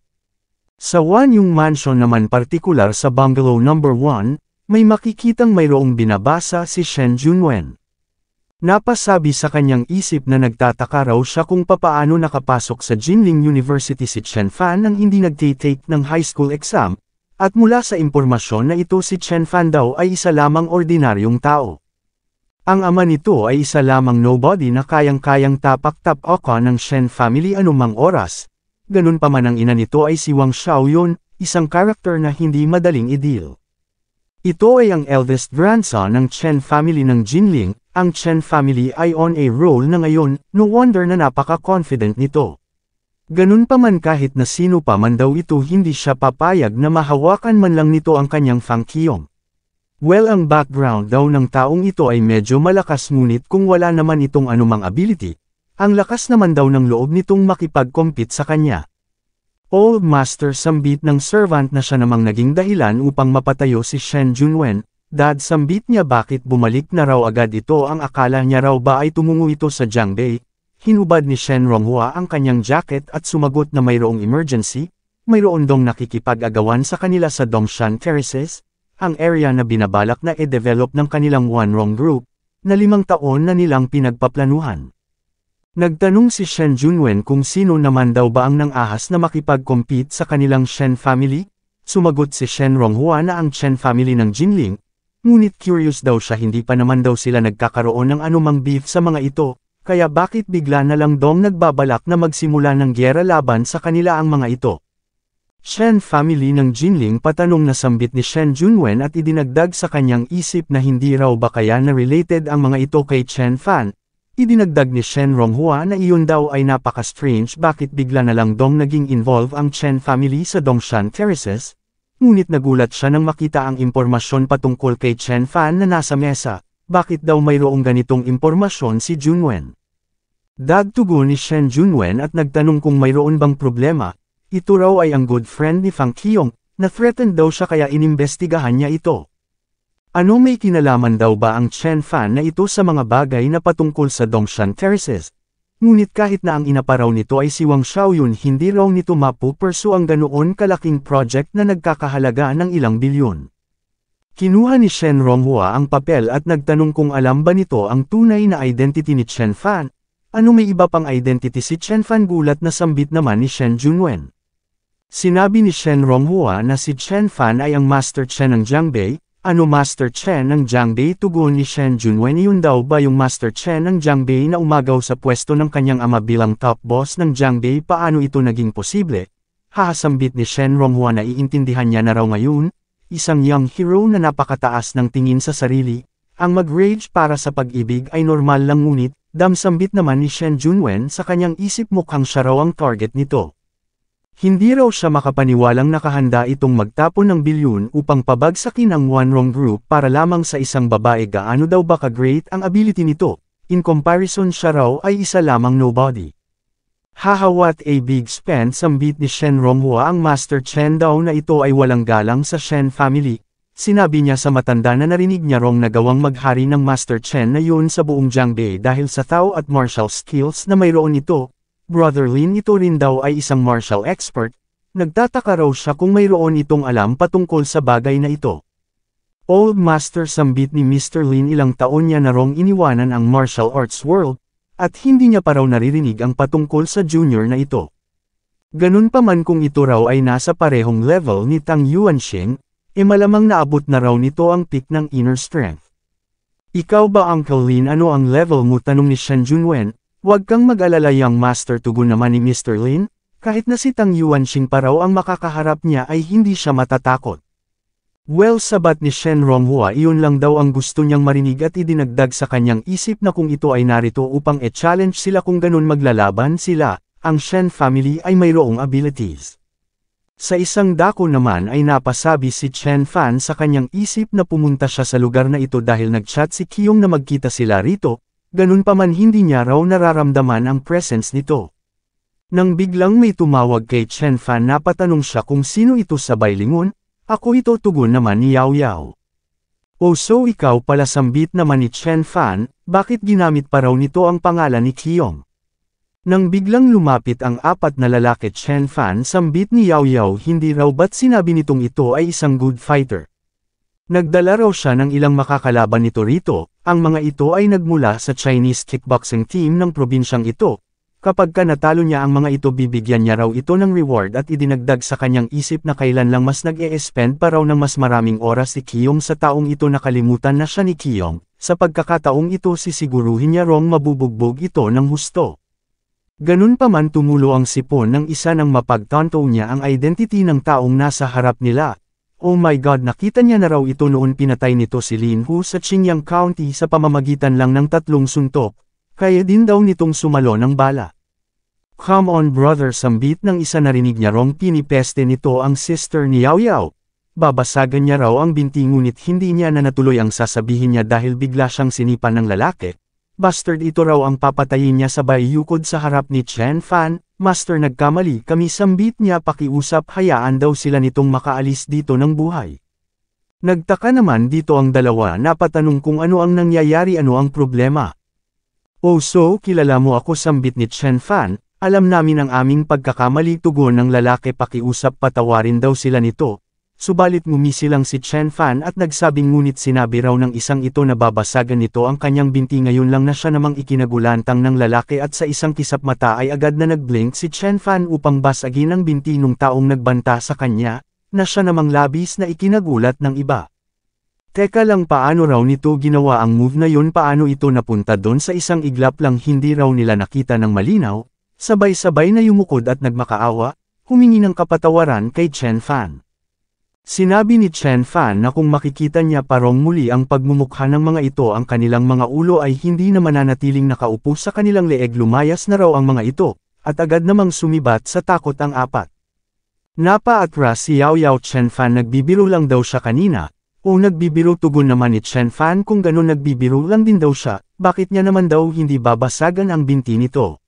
Sa Wanyung Mansion naman partikular sa Bungalow number 1, may makikitang mayroong binabasa si Shen Junwen. Napasabi sa kanyang isip na nagtataka raw siya kung papaano nakapasok sa Jinling University si Chen Fan nang hindi nagtitake ng high school exam, at mula sa impormasyon na ito si Chen Fan daw ay isa lamang ordinaryong tao. Ang ama nito ay isa lamang nobody na kayang-kayang tapak-tapaka ng Shen family anumang oras, ganun pa man ang ina nito ay si Wang Xiaoyun, isang karakter na hindi madaling i-deal. Ito ay ang eldest grandson ng Chen family ng Jinling. Ang Chen family ay on a roll na ngayon, no wonder na napaka-confident nito. Ganun pa man kahit na sino pa man daw ito hindi siya papayag na mahawakan man lang nito ang kanyang fangkiyong. Well, ang background daw ng taong ito ay medyo malakas ngunit kung wala naman itong anumang ability, ang lakas naman daw ng loob nitong makipag-compete sa kanya. Old Master sambit ng servant na siya namang naging dahilan upang mapatayo si Shen Junwen. Dad sambit niya bakit bumalik na raw agad ito ang akala niya raw ba ay tumungo ito sa Jiangbei. Hinubad ni Shen Ronghua ang kanyang jacket at sumagot na mayroong emergency, mayroon dong nakikipag-agawan sa kanila sa Dongshan Terraces, ang area na binabalak na e-develop ng kanilang Wanrong Group, na 5 taon na nilang pinagpaplanuhan. Nagtanong si Shen Junwen kung sino naman daw ba ang nang-ahas na makipag-compete sa kanilang Shen family, sumagot si Shen Ronghua na ang Chen family ng Jinling. Ngunit curious daw siya hindi pa naman daw sila nagkakaroon ng anumang beef sa mga ito, kaya bakit bigla na lang dong nagbabalak na magsimula ng gyera laban sa kanila ang mga ito. Shen family ng Jinling patanong na sambit ni Shen Junwen at idinagdag sa kanyang isip na hindi raw ba kaya na related ang mga ito kay Chen Fan. Idinagdag ni Shen Ronghua na iyon daw ay napaka-strange bakit bigla na lang dong naging involve ang Chen family sa Dongshan Terraces. Ngunit nagulat siya nang makita ang impormasyon patungkol kay Chen Fan na nasa mesa, bakit daw mayroong ganitong impormasyon si Junwen. Dagtugon ni Shen Junwen at nagtanong kung mayroon bang problema, ito raw ay ang good friend ni Fang Qiyong, na threatened daw siya kaya inimbestigahan niya ito. Ano may kinalaman daw ba ang Chen Fan na ito sa mga bagay na patungkol sa Dongshan Terraces? Ngunit kahit na ang ina pa raw nito ay si Wang Xiaoyun hindi raw nito mapupursue ang ganoon kalaking project na nagkakahalaga ng ilang bilyon. Kinuha ni Shen Ronghua ang papel at nagtanong kung alam ba nito ang tunay na identity ni Chen Fan. Ano may iba pang identity si Chen Fan gulat na sambit naman ni Shen Junwen. Sinabi ni Shen Ronghua na si Chen Fan ay ang Master Chen ng Jiangbei. Ano Master Chen ng Jiangbei? Tugon ni Shen Junwen, yun daw ba yung Master Chen ng Jiangbei na umagaw sa pwesto ng kanyang ama bilang top boss ng Jiangbei? Paano ito naging posible? Hahasambit ni Shen Ronghua na iintindihan niya na raw ngayon, isang young hero na napakataas ng tingin sa sarili, ang mag-rage para sa pag-ibig ay normal lang ngunit, damsambit naman ni Shen Junwen sa kanyang isip mukhang siya raw ang target nito. Hindi raw siya makapaniwalang nakahanda itong magtapon ng bilyon upang pabagsakin ang Wanrong Group para lamang sa isang babae. Gaano daw ba ka-great ang ability nito, in comparison siya raw ay isa lamang nobody. Haha, what a big spend, sambit ni Shen Ronghua. Ang Master Chen daw na ito ay walang galang sa Shen family. Sinabi niya sa matanda na narinig niya rong nagawang maghari ng Master Chen na yun sa buong Jiangbei dahil sa tao at martial skills na mayroon ito. Brother Lin, ito rin daw ay isang martial expert. Nagtataka raw siya kung mayroon itong alam patungkol sa bagay na ito. Old Master, sambit ni Mr. Lin, ilang taon niya na rong iniwanan ang martial arts world, at hindi niya pa raw naririnig ang patungkol sa junior na ito. Ganun pa man kung ito raw ay nasa parehong level ni Tang Yuanxing, malamang naabot na raw nito ang peak ng inner strength. Ikaw ba Uncle Lin, ano ang level mo? Tanong ni Shen Junwen. Huwag kang mag-alala young master, tugon naman ni Mr. Lin, kahit na si Tang Yuanxing pa raw ang makakaharap niya ay hindi siya matatakot. Well, sabat ni Shen Ronghua, iyon lang daw ang gusto niyang marinig at idinagdag sa kanyang isip na kung ito ay narito upang e-challenge sila kung ganun maglalaban sila, ang Shen family ay mayroong abilities. Sa isang dako naman ay napasabi si Chen Fan sa kanyang isip na pumunta siya sa lugar na ito dahil nag-chat si Qiyong na magkita sila rito. Ganun pa man hindi niya raw nararamdaman ang presence nito. Nang biglang may tumawag kay Chen Fan, napatanong siya kung sino ito, sabay lingon, ako ito, tugon naman ni Yao Yao. O so ikaw pala, sambit naman ni Chen Fan, bakit ginamit pa raw nito ang pangalan ni Qiyong? Nang biglang lumapit ang apat na lalaki Chen Fan sambit ni Yao Yao hindi raw ba't sinabi nitong ito ay isang good fighter. Nagdala raw siya ng ilang makakalaban nito rito, ang mga ito ay nagmula sa Chinese kickboxing team ng probinsyang ito. Kapag ka natalo niya ang mga ito bibigyan niya raw ito ng reward at idinagdag sa kanyang isip na kailan lang mas nag-e-spend pa raw ng mas maraming oras si Kiyong sa taong ito nakalimutan na siya ni Kiyong, sa pagkakataong ito sisiguruhin niya rong mabubugbog ito ng husto. Ganun pa man tumulo ang sipon ng isa nang mapagtanto niya ang identity ng taong nasa harap nila. Oh my God, nakita niya na raw ito noon pinatay nito si Lin Hu sa Qingyang County sa pamamagitan lang ng 3 suntok, kaya din daw nitong sumalo ng bala. Come on brother, sambit ng isa, narinig niya rong pinipeste nito ang sister ni Yao Yao. Babasagan niya raw ang binti ngunit hindi niya na natuloy ang sasabihin niya dahil bigla siyang sinipan ng lalaki. Bastard, ito raw ang papatayin niya sabay yukod sa harap ni Chen Fan. Master, nagkamali kami, sambit niya, pakiusap, hayaan daw sila nitong makaalis dito ng buhay. Nagtaka naman dito ang dalawa, napatanong kung ano ang nangyayari, ano ang problema. Oh so kilala mo ako, sambit ni Chen Fan, alam namin ang aming pagkakamali, tugon ng lalaki, pakiusap patawarin daw sila nito. Subalit ngumisi lang si Chen Fan at nagsabing ngunit sinabi raw ng isang ito na babasagan nito ang kanyang binti. Ngayon lang na siya namang ikinagulantang ng lalaki at sa isang kisap mata ay agad na nagblink si Chen Fan upang basagin ang binti nung taong nagbanta sa kanya, na siya namang labis na ikinagulat ng iba. Teka lang, paano raw nito ginawa ang move na yun, paano ito napunta doon sa isang iglap lang, hindi raw nila nakita ng malinaw, sabay-sabay na yumukod at nagmakaawa, humingi ng kapatawaran kay Chen Fan. Sinabi ni Chen Fan na kung makikita niya parong muli ang pagmumukha ng mga ito, ang kanilang mga ulo ay hindi na mananatiling nakaupo sa kanilang leeg. Lumayas na raw ang mga ito, at agad namang sumibat sa takot ang apat. Napaatras si Yao Yao. Chen Fan, nagbibiro lang daw siya kanina. O nagbibiro, tugon naman ni Chen Fan, kung ganun nagbibiro lang din daw siya, bakit niya naman daw hindi babasagan ang binti nito?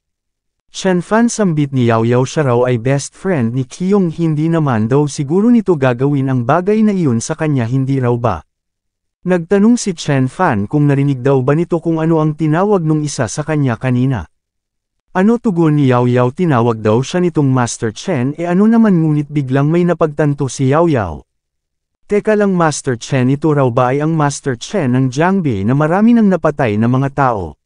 Chen Fan, sambit ni Yao Yao, siya raw ay best friend ni Kiyong, hindi naman daw siguro nito gagawin ang bagay na iyon sa kanya, hindi raw ba? Nagtanong si Chen Fan kung narinig daw ba nito kung ano ang tinawag nung isa sa kanya kanina. Ano, tugon ni Yao Yao, tinawag daw siya nitong Master Chen. Ano naman, ngunit biglang may napagtanto si Yao Yao. Teka lang, Master Chen, ito raw ba ay ang Master Chen ng Jiangbi na marami nang napatay na mga tao?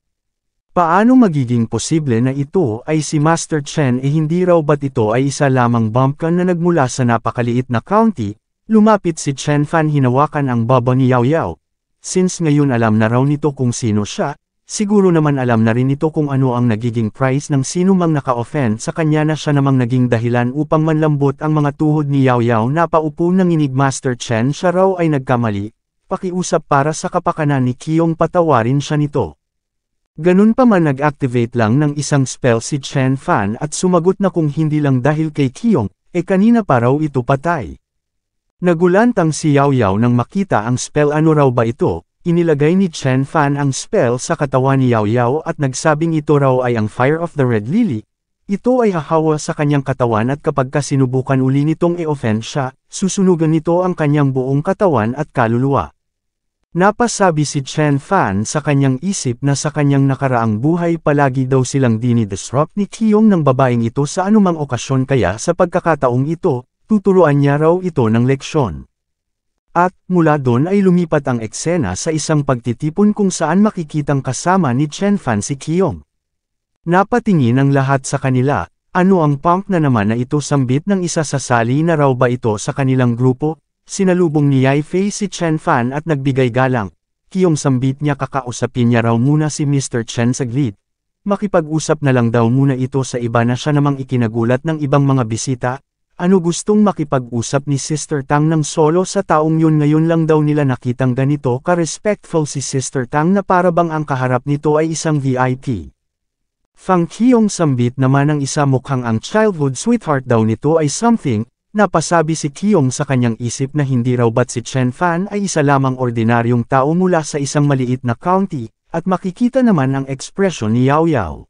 Paano magiging posible na ito ay si Master Chen? Hindi raw ba't ito ay isa lamang bumpkin na nagmula sa napakaliit na county? Lumapit si Chen Fan, hinawakan ang baba ni Yao Yao. Since ngayon alam na raw nito kung sino siya, siguro naman alam na rin ito kung ano ang nagiging price ng sino mang naka-offend sa kanya, na siya namang naging dahilan upang manlambot ang mga tuhod ni Yao Yao. Napaupo nanginig. Master Chen, siya raw ay nagkamali, pakiusap para sa kapakanan ni Kiyong, patawarin siya nito. Ganun pa man, nag-activate lang ng isang spell si Chen Fan at sumagot na kung hindi lang dahil kay Kiyong, kanina pa raw ito patay. Nagulantang si Yao Yao nang makita ang spell. Ano raw ba ito? Inilagay ni Chen Fan ang spell sa katawan ni Yao Yao at nagsabing ito raw ay ang Fire of the Red Lily. Ito ay hahawa sa kanyang katawan at kapag sinubukan uli nitong i-offend siya, susunugan nito ang kanyang buong katawan at kaluluwa. Napasabi si Chen Fan sa kanyang isip na sa kanyang nakaraang buhay palagi daw silang dinidisrupt ni Kiyong ng babaeng ito sa anumang okasyon, kaya sa pagkakataong ito, tuturuan niya raw ito ng leksyon. At, mula doon ay lumipat ang eksena sa isang pagtitipon kung saan makikitang kasama ni Chen Fan si Kiyong. Napatingin ang lahat sa kanila. Ano ang punk na naman na ito, sambit ng isa, sasali na raw ba ito sa kanilang grupo? Sinalubong ni Yai Fei si Chen Fan at nagbigay galang. Kiyong, sambit niya, kakausapin niya raw muna si Mr. Chen saglit. Makipag-usap na lang daw muna ito sa iba, na siya namang ikinagulat ng ibang mga bisita. Ano, gustong makipag-usap ni Sister Tang ng solo sa taong yun? Ngayon lang daw nila nakitang ganito ka-respectful si Sister Tang na parabang ang kaharap nito ay isang VIP. Fang Kiyong, sambit naman ng isa, mukhang ang childhood sweetheart daw nito ay something. Napasabi si Kiyong sa kanyang isip na hindi raw ba't si Chen Fan ay isa lamang ordinaryong tao mula sa isang maliit na county, at makikita naman ang ekspresyon ni Yao Yao.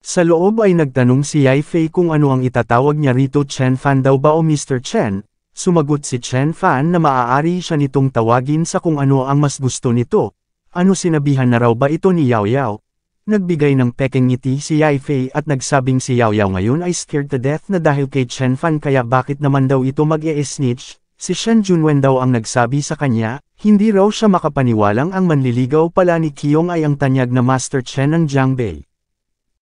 Sa loob ay nagtanong si Yai Fei kung ano ang itatawag niya rito, Chen Fan daw ba o Mr. Chen? Sumagot si Chen Fan na maaari siya nitong tawagin sa kung ano ang mas gusto nito. Ano, sinabihan na raw ba ito ni Yao Yao? nagbigay ng pekeng ngiti si Yifei at nagsabing si Yao Yao ngayon ay scared to death na dahil kay Chen Fan kaya bakit naman daw ito mag-e-snitch. Si Shen Junwen daw ang nagsabi sa kanya, hindi raw siya makapaniwalang ang manliligaw pala ni Qiyong ay ang tanyag na Master Chen ng Jiangbei.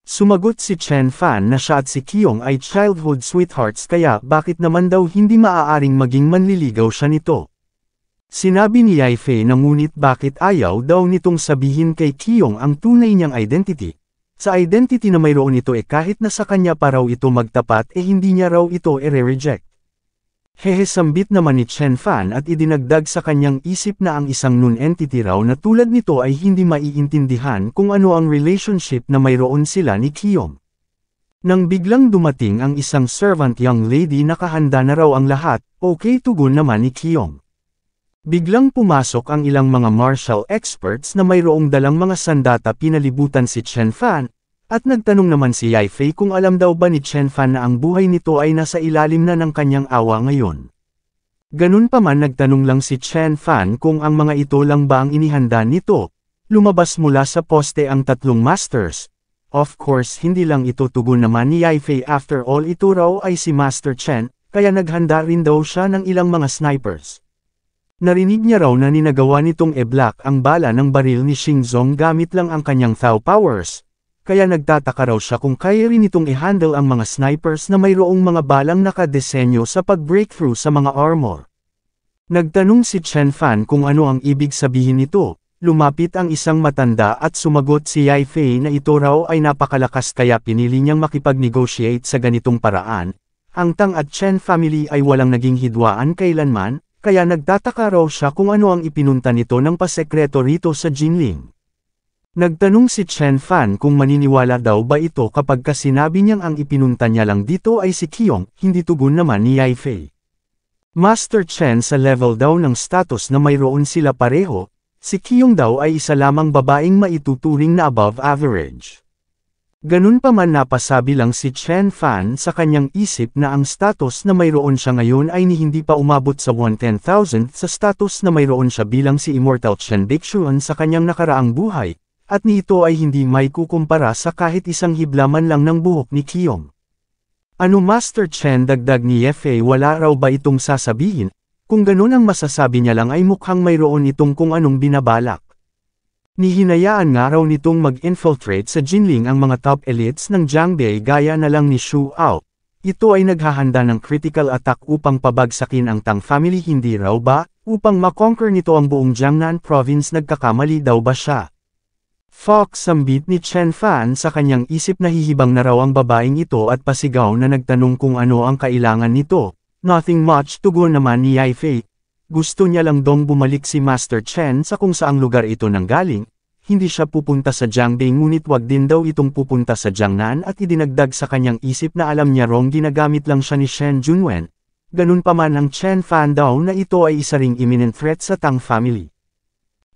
Sumagot si Chen Fan na siya at si Qiyong ay childhood sweethearts kaya bakit naman daw hindi maaaring maging manliligaw siya nito. Sinabi ni Yifei na ngunit bakit ayaw daw nitong sabihin kay Qiyong ang tunay niyang identity. Sa identity na mayroon ito kahit na sa kanya pa raw ito magtapat hindi niya raw ito reject. Sambit naman ni Chen Fan at idinagdag sa kanyang isip na ang isang non-entity raw na tulad nito ay hindi maiintindihan kung ano ang relationship na mayroon sila ni Qiyong. Nang biglang dumating ang isang servant young lady nakahanda na raw ang lahat, okay tugon naman ni Qiyong. Biglang pumasok ang ilang mga martial experts na mayroong dalang mga sandata pinalibutan si Chen Fan, at nagtanong naman si Yifei kung alam daw ba ni Chen Fan na ang buhay nito ay nasa ilalim na ng kanyang awa ngayon. Ganun pa man nagtanong lang si Chen Fan kung ang mga ito lang ba ang inihanda nito. Lumabas mula sa poste ang tatlong masters. Of course hindi lang ito tugon naman ni Yifei after all ito raw ay si Master Chen, kaya naghanda rin daw siya ng ilang mga snipers. Narinig niya raw na ninagawa nitong e-block ang bala ng baril ni Xingzong gamit lang ang kanyang Thao powers. Kaya nagtataka raw siya kung kaya rin itong i-handle ang mga snipers na mayroong mga balang nakadesenyo sa pag-breakthrough sa mga armor. Nagtanong si Chen Fan kung ano ang ibig sabihin nito, lumapit ang isang matanda at sumagot si Yifei na ito raw ay napakalakas kaya pinili niyang makipag-negotiate sa ganitong paraan. Ang Tang at Chen family ay walang naging hidwaan kailanman, kaya nagtataka raw siya kung ano ang ipinunta nito ng pasekreto rito sa Jinling. Nagtanong si Chen Fan kung maniniwala daw ba ito kapag sinabi niyang ang ipinunta niya lang dito ay si Qiyong, hindi tugon naman ni Yifei. Master Chen sa level daw ng status na mayroon sila pareho, si Qiyong daw ay isa lamang babaeng maituturing na above average. Ganun pa man napasabi lang si Chen Fan sa kanyang isip na ang status na mayroon siya ngayon ay hindi pa umabot sa 110,000 sa status na mayroon siya bilang si Immortal Chen Bixuan sa kanyang nakaraang buhay. At nito ay hindi may kukumpara sa kahit isang hiblaman lang ng buhok ni Qiyong. Ano Master Chen dagdag ni Yifei wala raw ba itong sasabihin, kung ganun ang masasabi niya lang ay mukhang mayroon itong kung anong binabalak. Nihinayaan nga raw nitong mag-infiltrate sa Jinling ang mga top elites ng Jiangbei gaya na lang ni Xu Ao. Ito ay naghahanda ng critical attack upang pabagsakin ang Tang family hindi raw ba, upang makonquer nito ang buong Jiangnan province nagkakamali daw ba siya? Fox sambit ni Chen Fan sa kanyang isip na hihibang na raw ang babaeng ito at pasigaw na nagtanong kung ano ang kailangan nito. Nothing much tugon naman ni Yifei. Gusto niya lang dong bumalik si Master Chen sa kung saang lugar ito nanggaling. Hindi siya pupunta sa Jiangbei ngunit wag din daw itong pupunta sa Jiangnan at idinagdag sa kanyang isip na alam niya rong ginagamit lang siya ni Shen Junwen. Ganun pa man ang Chen Fan daw na ito ay isa ring imminent threat sa Tang family.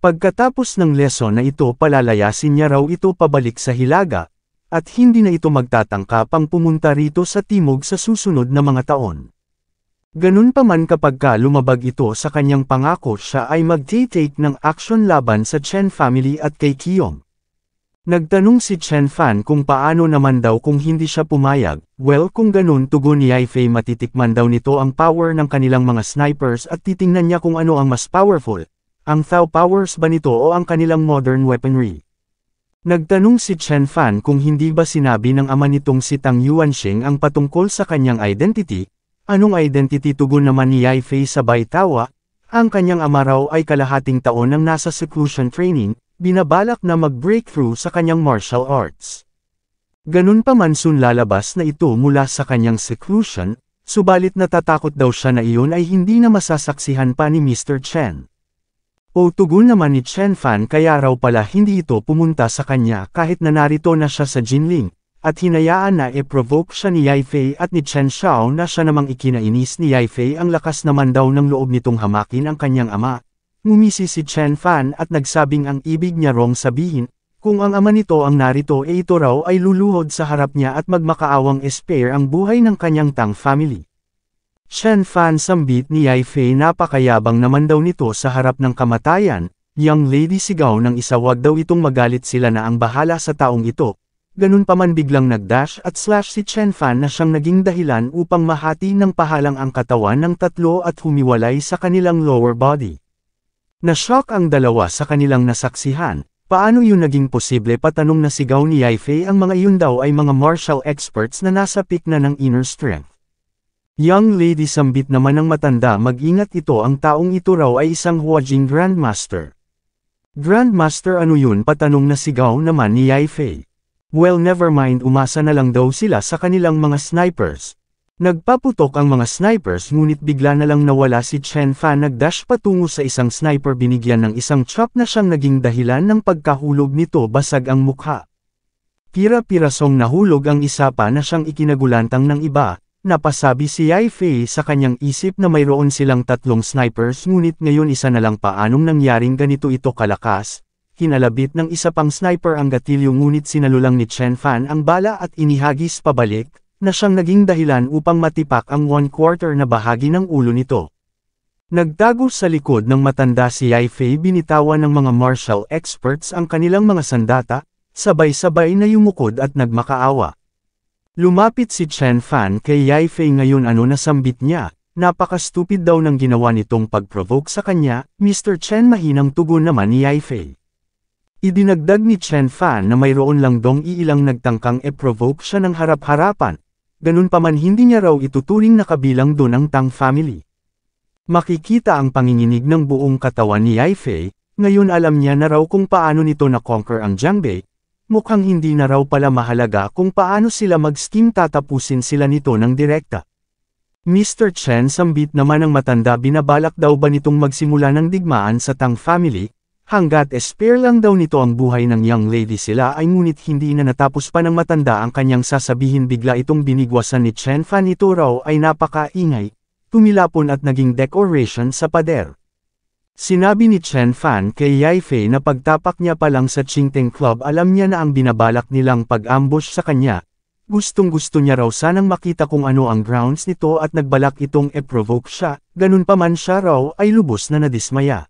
Pagkatapos ng lesson na ito palalayasin niya raw ito pabalik sa Hilaga, at hindi na ito magtatangka pang pumunta rito sa timog sa susunod na mga taon. Ganun pa man kapag lumabag ito sa kanyang pangako siya ay mag-take ng action laban sa Chen family at kay Qiyong. Nagtanong si Chen Fan kung paano naman daw kung hindi siya pumayag, well kung ganun tugon ni Yifei matitikman daw nito ang power ng kanilang mga snipers at titingnan niya kung ano ang mas powerful. Ang Thao powers ba nito o ang kanilang modern weaponry? Nagtanong si Chen Fan kung hindi ba sinabi ng ama nitong si Tang Yuanxing ang patungkol sa kanyang identity. Anong identity tugon naman ni Yifei sabay tawa? Ang kanyang ama raw ay kalahating taon nang nasa seclusion training, binabalak na mag-breakthrough sa kanyang martial arts. Ganun pa man lalabas na ito mula sa kanyang seclusion, subalit natatakot daw siya na iyon ay hindi na masasaksihan pa ni Mr. Chen. O tugon naman ni Chen Fan kaya raw pala hindi ito pumunta sa kanya kahit na narito na siya sa Jinling, at hinayaan na provoke siya ni Yifei at ni Chen Xiao na siya namang ikinainis ni Yifei ang lakas naman daw ng loob nitong hamakin ang kanyang ama. Ngumisi si Chen Fan at nagsabing ang ibig niya rong sabihin, kung ang ama nito ang narito ito raw ay luluhod sa harap niya at magmakaawang spare ang buhay ng kanyang Tang family. Chen Fan sambit ni Yifei napakayabang naman daw nito sa harap ng kamatayan, Young lady, sigaw ng isa, wag daw itong magalit, sila na ang bahala sa taong ito. Ganun pa man biglang nagdash at slash si Chen Fan na siyang naging dahilan upang mahati ng pahalang ang katawan ng tatlo at humiwalay sa kanilang lower body. Na-shock ang dalawa sa kanilang nasaksihan. Paano yun naging posible? Patanong na sigaw ni Yaifei. Ang mga iyon daw ay mga martial experts na nasa peak na ng inner strength. Young lady, sambit naman ng matanda, mag-ingat ito, ang taong ito raw ay isang Huajing Grandmaster. Grandmaster, ano yun? Patanong na sigaw naman ni Yaifei. Well, never mind, umasa na lang daw sila sa kanilang mga snipers. Nagpaputok ang mga snipers, ngunit bigla na lang nawala si Chen Fan. Nagdash patungo sa isang sniper, binigyan ng isang chop na siyang naging dahilan ng pagkahulog nito, basag ang mukha. Pira-pirasong nahulog ang isa pa na siyang ikinagulantang ng iba. Napasabi si Yaifei sa kanyang isip na mayroon silang tatlong snipers, ngunit ngayon isa na lang. Paanong nangyaring ganito ito kalakas? Kinalabit ng isa pang sniper ang gatilyo, ngunit sinalulang ni Chen Fan ang bala at inihagis pabalik, na siyang naging dahilan upang matipak ang 1/4 na bahagi ng ulo nito. Nagtago sa likod ng matanda si Yaifei, binitawan ng mga martial experts ang kanilang mga sandata, sabay-sabay na yumukod at nagmakaawa. Lumapit si Chen Fan kay Yaifei. Ngayon ano na sambit niya? Napaka-stupid daw ng ginawa nitong pag-provoke sa kanya, Mr. Chen, mahinang tugon naman ni Yaifei. Idinagdag ni Chen Fan na mayroon lang dong iilang nagtangkang e-provoke siya ng harap-harapan, ganun pa man hindi niya raw ituturing na kabilang doon ang Tang family. Makikita ang panginginig ng buong katawan ni Yaifei, ngayon alam niya na raw kung paano nito na-conquer ang Jiangbei. Mukhang hindi na raw pala mahalaga kung paano sila mag-scheme, tatapusin sila nito ng direkta. Mr. Chen, sambit naman ng matanda, binabalak daw ba nitong magsimula ng digmaan sa Tang family? Hanggat spare lang daw nito ang buhay ng young lady sila ay, ngunit hindi na natapos pa ng matanda ang kanyang sasabihin, bigla itong binigwasan ni Chen Fan. Ito raw ay napakaingay, tumilapon at naging decoration sa pader. Sinabi ni Chen Fan kay Yaifei na pagtapak niya pa lang sa Qingteng Club, alam niya na ang binabalak nilang pag-ambush sa kanya. Gustong-gusto niya raw sanang makita kung ano ang grounds nito at nagbalak itong e-provoke siya, ganun pa man siya raw ay lubos na nadismaya.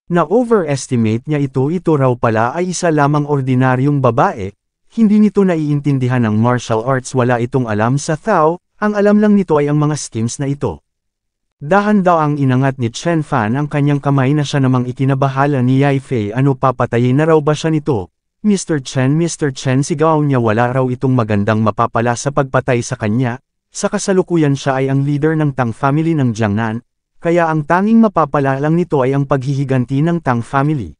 Na-overestimate niya ito raw pala ay isa lamang ordinaryong babae, hindi nito naiintindihan ng martial arts, wala itong alam sa Thao, ang alam lang nito ay ang mga schemes na ito. Dahan daw ang inangat ni Chen Fan ang kanyang kamay na siya namang ikinabahala ni Yaifei. Ano, papatayin na raw ba siya nito? Mr. Chen, sigaw niya, wala raw itong magandang mapapala sa pagpatay sa kanya, sa kasalukuyan siya ay ang leader ng Tang family ng Jiangnan, kaya ang tanging mapapala lang nito ay ang paghihiganti ng Tang family.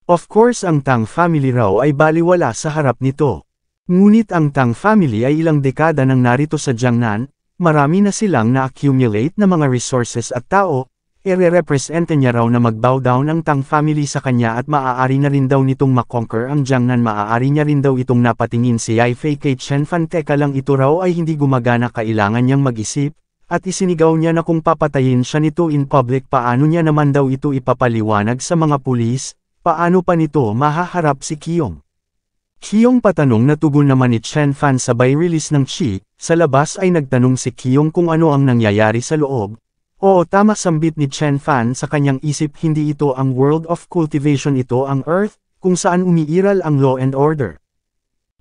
Of course ang Tang family raw ay baliwala sa harap nito. Ngunit ang Tang family ay ilang dekada nang narito sa Jiangnan, marami na silang na-accumulate na mga resources at tao, ire-representa niya raw na mag-bow down ang Tang family sa kanya at maaari na rin daw nitong makonquer ang Jiangnan. Maaari niya rin daw itong napatingin si Yaifei kay Chen Fan. Teka lang, ito raw ay hindi gumagana, kailangan niyang mag-isip, at isinigaw niya na kung papatayin siya nito in public, paano niya naman daw ito ipapaliwanag sa mga pulis, paano pa nito mahaharap si Qiyong? Qiyong, patanong na tugon naman ni Chen Fan sabay release ng chi. Sa labas ay nagtanong si Qiyong kung ano ang nangyayari sa loob. Oo, tama, sambit ni Chen Fan sa kanyang isip, hindi ito ang world of cultivation, ito ang Earth, kung saan umiiral ang law and order.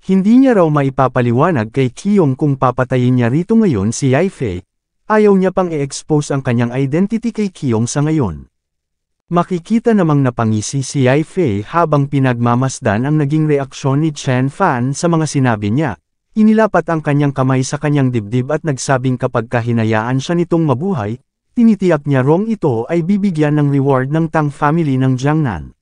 Hindi niya raw maipapaliwanag kay Qiyong kung papatayin niya rito ngayon si Yaifei. Ayaw niya pang i-expose ang kanyang identity kay Qiyong sa ngayon. Makikita namang napangisi si Yaifei habang pinagmamasdan ang naging reaksyon ni Chen Fan sa mga sinabi niya. Inilapat ang kanyang kamay sa kanyang dibdib at nagsabing kapag kahinayaan siya nitong mabuhay, tinitiyak niya rong ito ay bibigyan ng reward ng Tang family ng Jiangnan.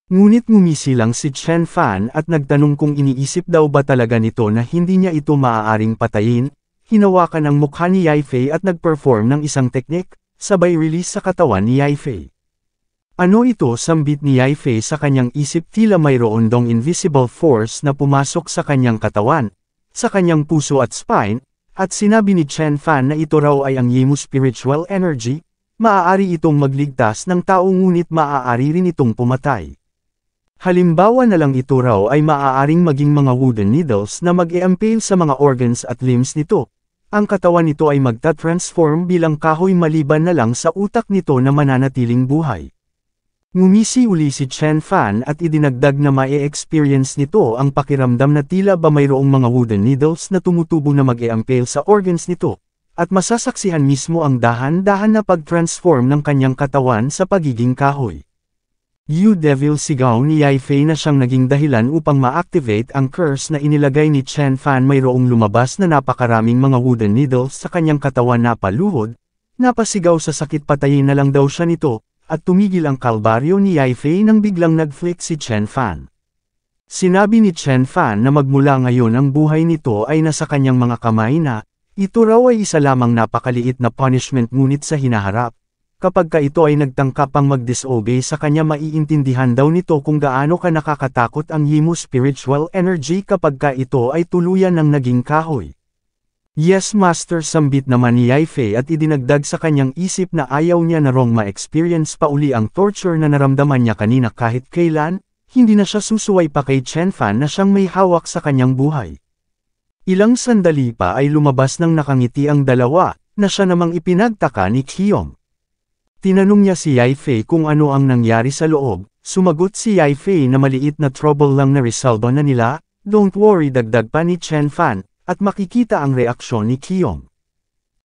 Ngunit ngumisi lang si Chen Fan at nagtanong kung iniisip daw ba talaga nito na hindi niya ito maaaring patayin. Hinawakan ang mukha ni Yaifei at nag-perform ng isang teknik, sabay release sa katawan ni Yaifei. Ano ito, sambit ni Yaifei sa kanyang isip, tila mayroon dong invisible force na pumasok sa kanyang katawan, sa kanyang puso at spine, at sinabi ni Chen Fan na ito raw ay ang Yimu spiritual energy, maaari itong magligtas ng tao ngunit maaari rin itong pumatay. Halimbawa na lang, ito raw ay maaaring maging mga wooden needles na mag-e-impale sa mga organs at limbs nito. Ang katawan nito ay magta-transform bilang kahoy maliban na lang sa utak nito na mananatiling buhay. Ngumisi uli si Chen Fan at idinagdag na mae-experience nito ang pakiramdam na tila ba mayroong mga wooden needles na tumutubo na mag-e-impale sa organs nito, at masasaksihan mismo ang dahan-dahan na pag-transform ng kanyang katawan sa pagiging kahoy. You Devil, sigaw ni Yaifei na siyang naging dahilan upang ma-activate ang curse na inilagay ni Chen Fan. Mayroong lumabas na napakaraming mga wooden needles sa kanyang katawan na paluhod, napasigaw sa sakit, patayin na lang daw siya nito. At tumigil ang kalbaryo ni Yaifei nang biglang nag-flick si Chen Fan. Sinabi ni Chen Fan na magmula ngayon ang buhay nito ay nasa kanyang mga kamay na, ito raw ay isa lamang napakaliit na punishment, ngunit sa hinaharap, kapag ka ito ay nagtangka pang mag-disobey sa kanya, maiintindihan daw nito kung gaano ka nakakatakot ang Yimu spiritual energy kapag ka ito ay tuluyan ng naging kahoy. Yes Master, sambit naman ni Yaifei at idinagdag sa kanyang isip na ayaw niya na rong ma-experience pa uli ang torture na naramdaman niya kanina kahit kailan, hindi na siya susuway pa kay Chen Fan na siyang may hawak sa kanyang buhay. Ilang sandali pa ay lumabas ng nakangiti ang dalawa, na siya namang ipinagtaka ni Qiyong. Tinanong niya si Yaifei kung ano ang nangyari sa loob, sumagot si Yaifei na maliit na trouble lang na resolve na nila, don't worry, dagdag pa ni Chen Fan. At makikita ang reaksyon ni Qiyong.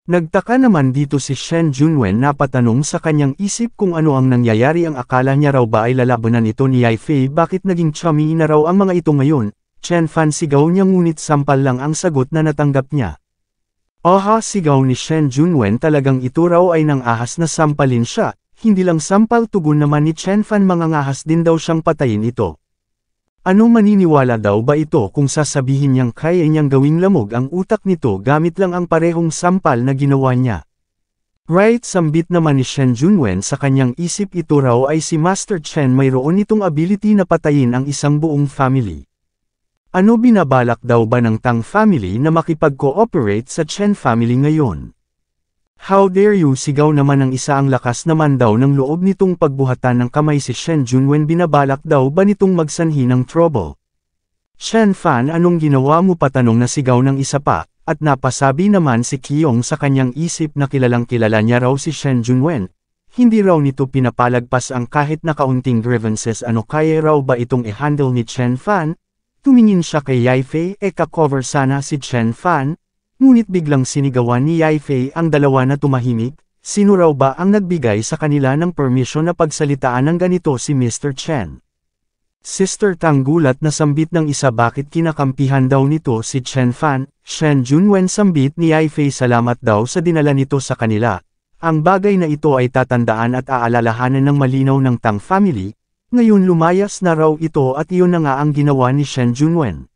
Nagtaka naman dito si Shen Junwen na patanong sa kanyang isip kung ano ang nangyayari. Ang akala niya raw ba ay lalabanan ito ni Yaifei, bakit naging chummy na raw ang mga ito ngayon. Chen Fan, sigaw niya, ngunit sampal lang ang sagot na natanggap niya. Aha, sigaw ni Shen Junwen, talagang ito raw ay nang ahas na sampalin siya, hindi lang sampal, tugon naman ni Chen Fan, mangangahas din daw siyang patayin ito. Ano, maniniwala daw ba ito kung sasabihin niyang kaya niyang gawing lamog ang utak nito gamit lang ang parehong sampal na ginawa niya? Right, sambit naman ni Shen Junwen sa kanyang isip, ito raw ay si Master Chen, mayroon itong ability na patayin ang isang buong family. Ano, binabalak daw ba ng Tang family na makipag-cooperate sa Chen family ngayon? How dare you, sigaw naman ng isa. Ang lakas naman daw ng loob nitong pagbuhatan ng kamay si Shen Junwen, binabalak daw ba nitong magsanhi ng trouble? Chen Fan, anong ginawa mo, patanong na sigaw ng isa pa, at napasabi naman si Qiyong sa kanyang isip na kilalang kilala niya raw si Shen Junwen. Hindi raw nito pinapalagpas ang kahit na kaunting grievances. Ano, kaya raw ba itong i-handle ni Chen Fan? Tumingin siya kay Yaifei, ka-cover sana si Chen Fan. Ngunit biglang sinigawan ni Yaifei ang dalawa na tumahimik. Sino raw ba ang nagbigay sa kanila ng permission na pagsalitaan ng ganito si Mr. Chen? Sister Tang, gulat na sambit ng isa, bakit kinakampihan daw nito si Chen Fan? Shen Junwen, sambit ni Yaifei, salamat daw sa dinala nito sa kanila. Ang bagay na ito ay tatandaan at aalalahanan ng malinaw ng Tang family. Ngayon lumayas na raw ito at iyon na nga ang ginawa ni Shen Junwen.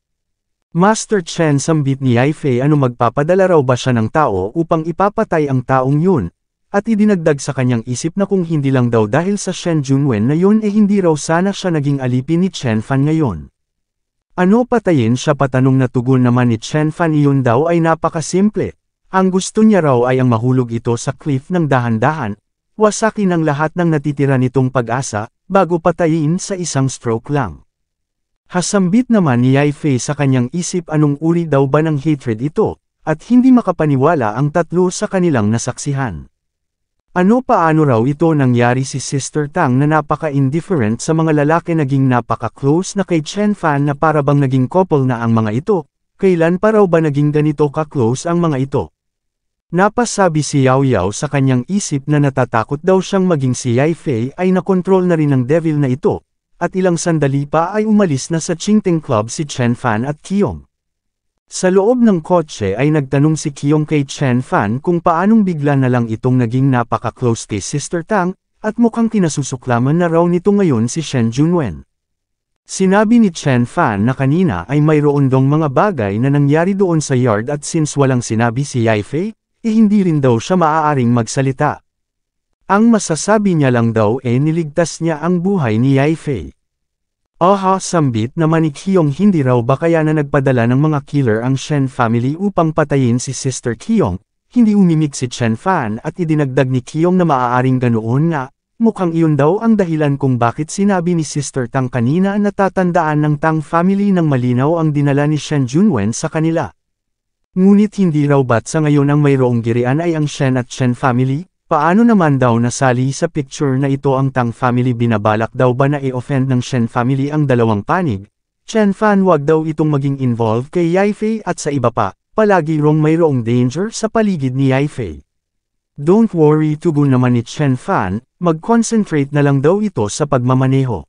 Master Chen, sambit ni Yaifei, ano, magpapadala raw ba siya ng tao upang ipapatay ang taong yun? At idinagdag sa kanyang isip na kung hindi lang daw dahil sa Shen Junwen na yun hindi raw sana siya naging alipin ni Chen Fan ngayon. Ano, patayin siya, patanong na tugon naman ni Chen Fan, iyon daw ay napakasimple. Ang gusto niya raw ay ang mahulog ito sa cliff ng dahan-dahan, wasakin ang lahat ng natitira nitong pag-asa, bago patayin sa isang stroke lang. Hasambit naman ni Yaifei sa kanyang isip, anong uri daw ba ng hatred ito, at hindi makapaniwala ang tatlo sa kanilang nasaksihan. Ano, paano raw ito nangyari? Si Sister Tang na napaka-indifferent sa mga lalaki, naging napaka-close na kay Chen Fan na parabang naging couple na ang mga ito. Kailan pa raw ba naging ganito ka-close ang mga ito? Napasabi si Yao Yao sa kanyang isip na natatakot daw siyang maging si Yaifei ay nakontrol na rin ng devil na ito. At ilang sandali pa ay umalis na sa Qingting Club si Chen Fan at Qiyong. Sa loob ng kotse ay nagtanong si Qiyong kay Chen Fan kung paanong bigla na lang itong naging napaka-close kay Sister Tang, at mukhang kinasusuklaman na raw nito ngayon si Shen Junwen. Sinabi ni Chen Fan na kanina ay mayroon dong mga bagay na nangyari doon sa yard, at since walang sinabi si Yaifei, hindi rin daw siya maaaring magsalita. Ang masasabi niya lang daw niligtas niya ang buhay ni Yaifei. Aha, sambit naman ni Qiyong, hindi raw ba kaya na nagpadala ng mga killer ang Shen family upang patayin si Sister Qiyong? Hindi umimik si Chen Fan at idinagdag ni Qiyong na maaaring ganoon nga, mukhang iyon daw ang dahilan kung bakit sinabi ni Sister Tang kanina na tatandaan ng Tang family ng malinaw ang dinala ni Shen Junwen sa kanila. Ngunit hindi raw ba't sa ngayon ang mayroong girian ay ang Shen at Chen family? Paano naman daw nasali sa picture na ito ang Tang family? Binabalak daw ba na i-offend ng Shen family ang dalawang panig? Chen Fan, wag daw itong maging involved kay Yaifei at sa iba pa, palagi mayroong danger sa paligid ni Yaifei. Don't worry, tugon naman ni Chen Fan, mag-concentrate na lang daw ito sa pagmamaneho.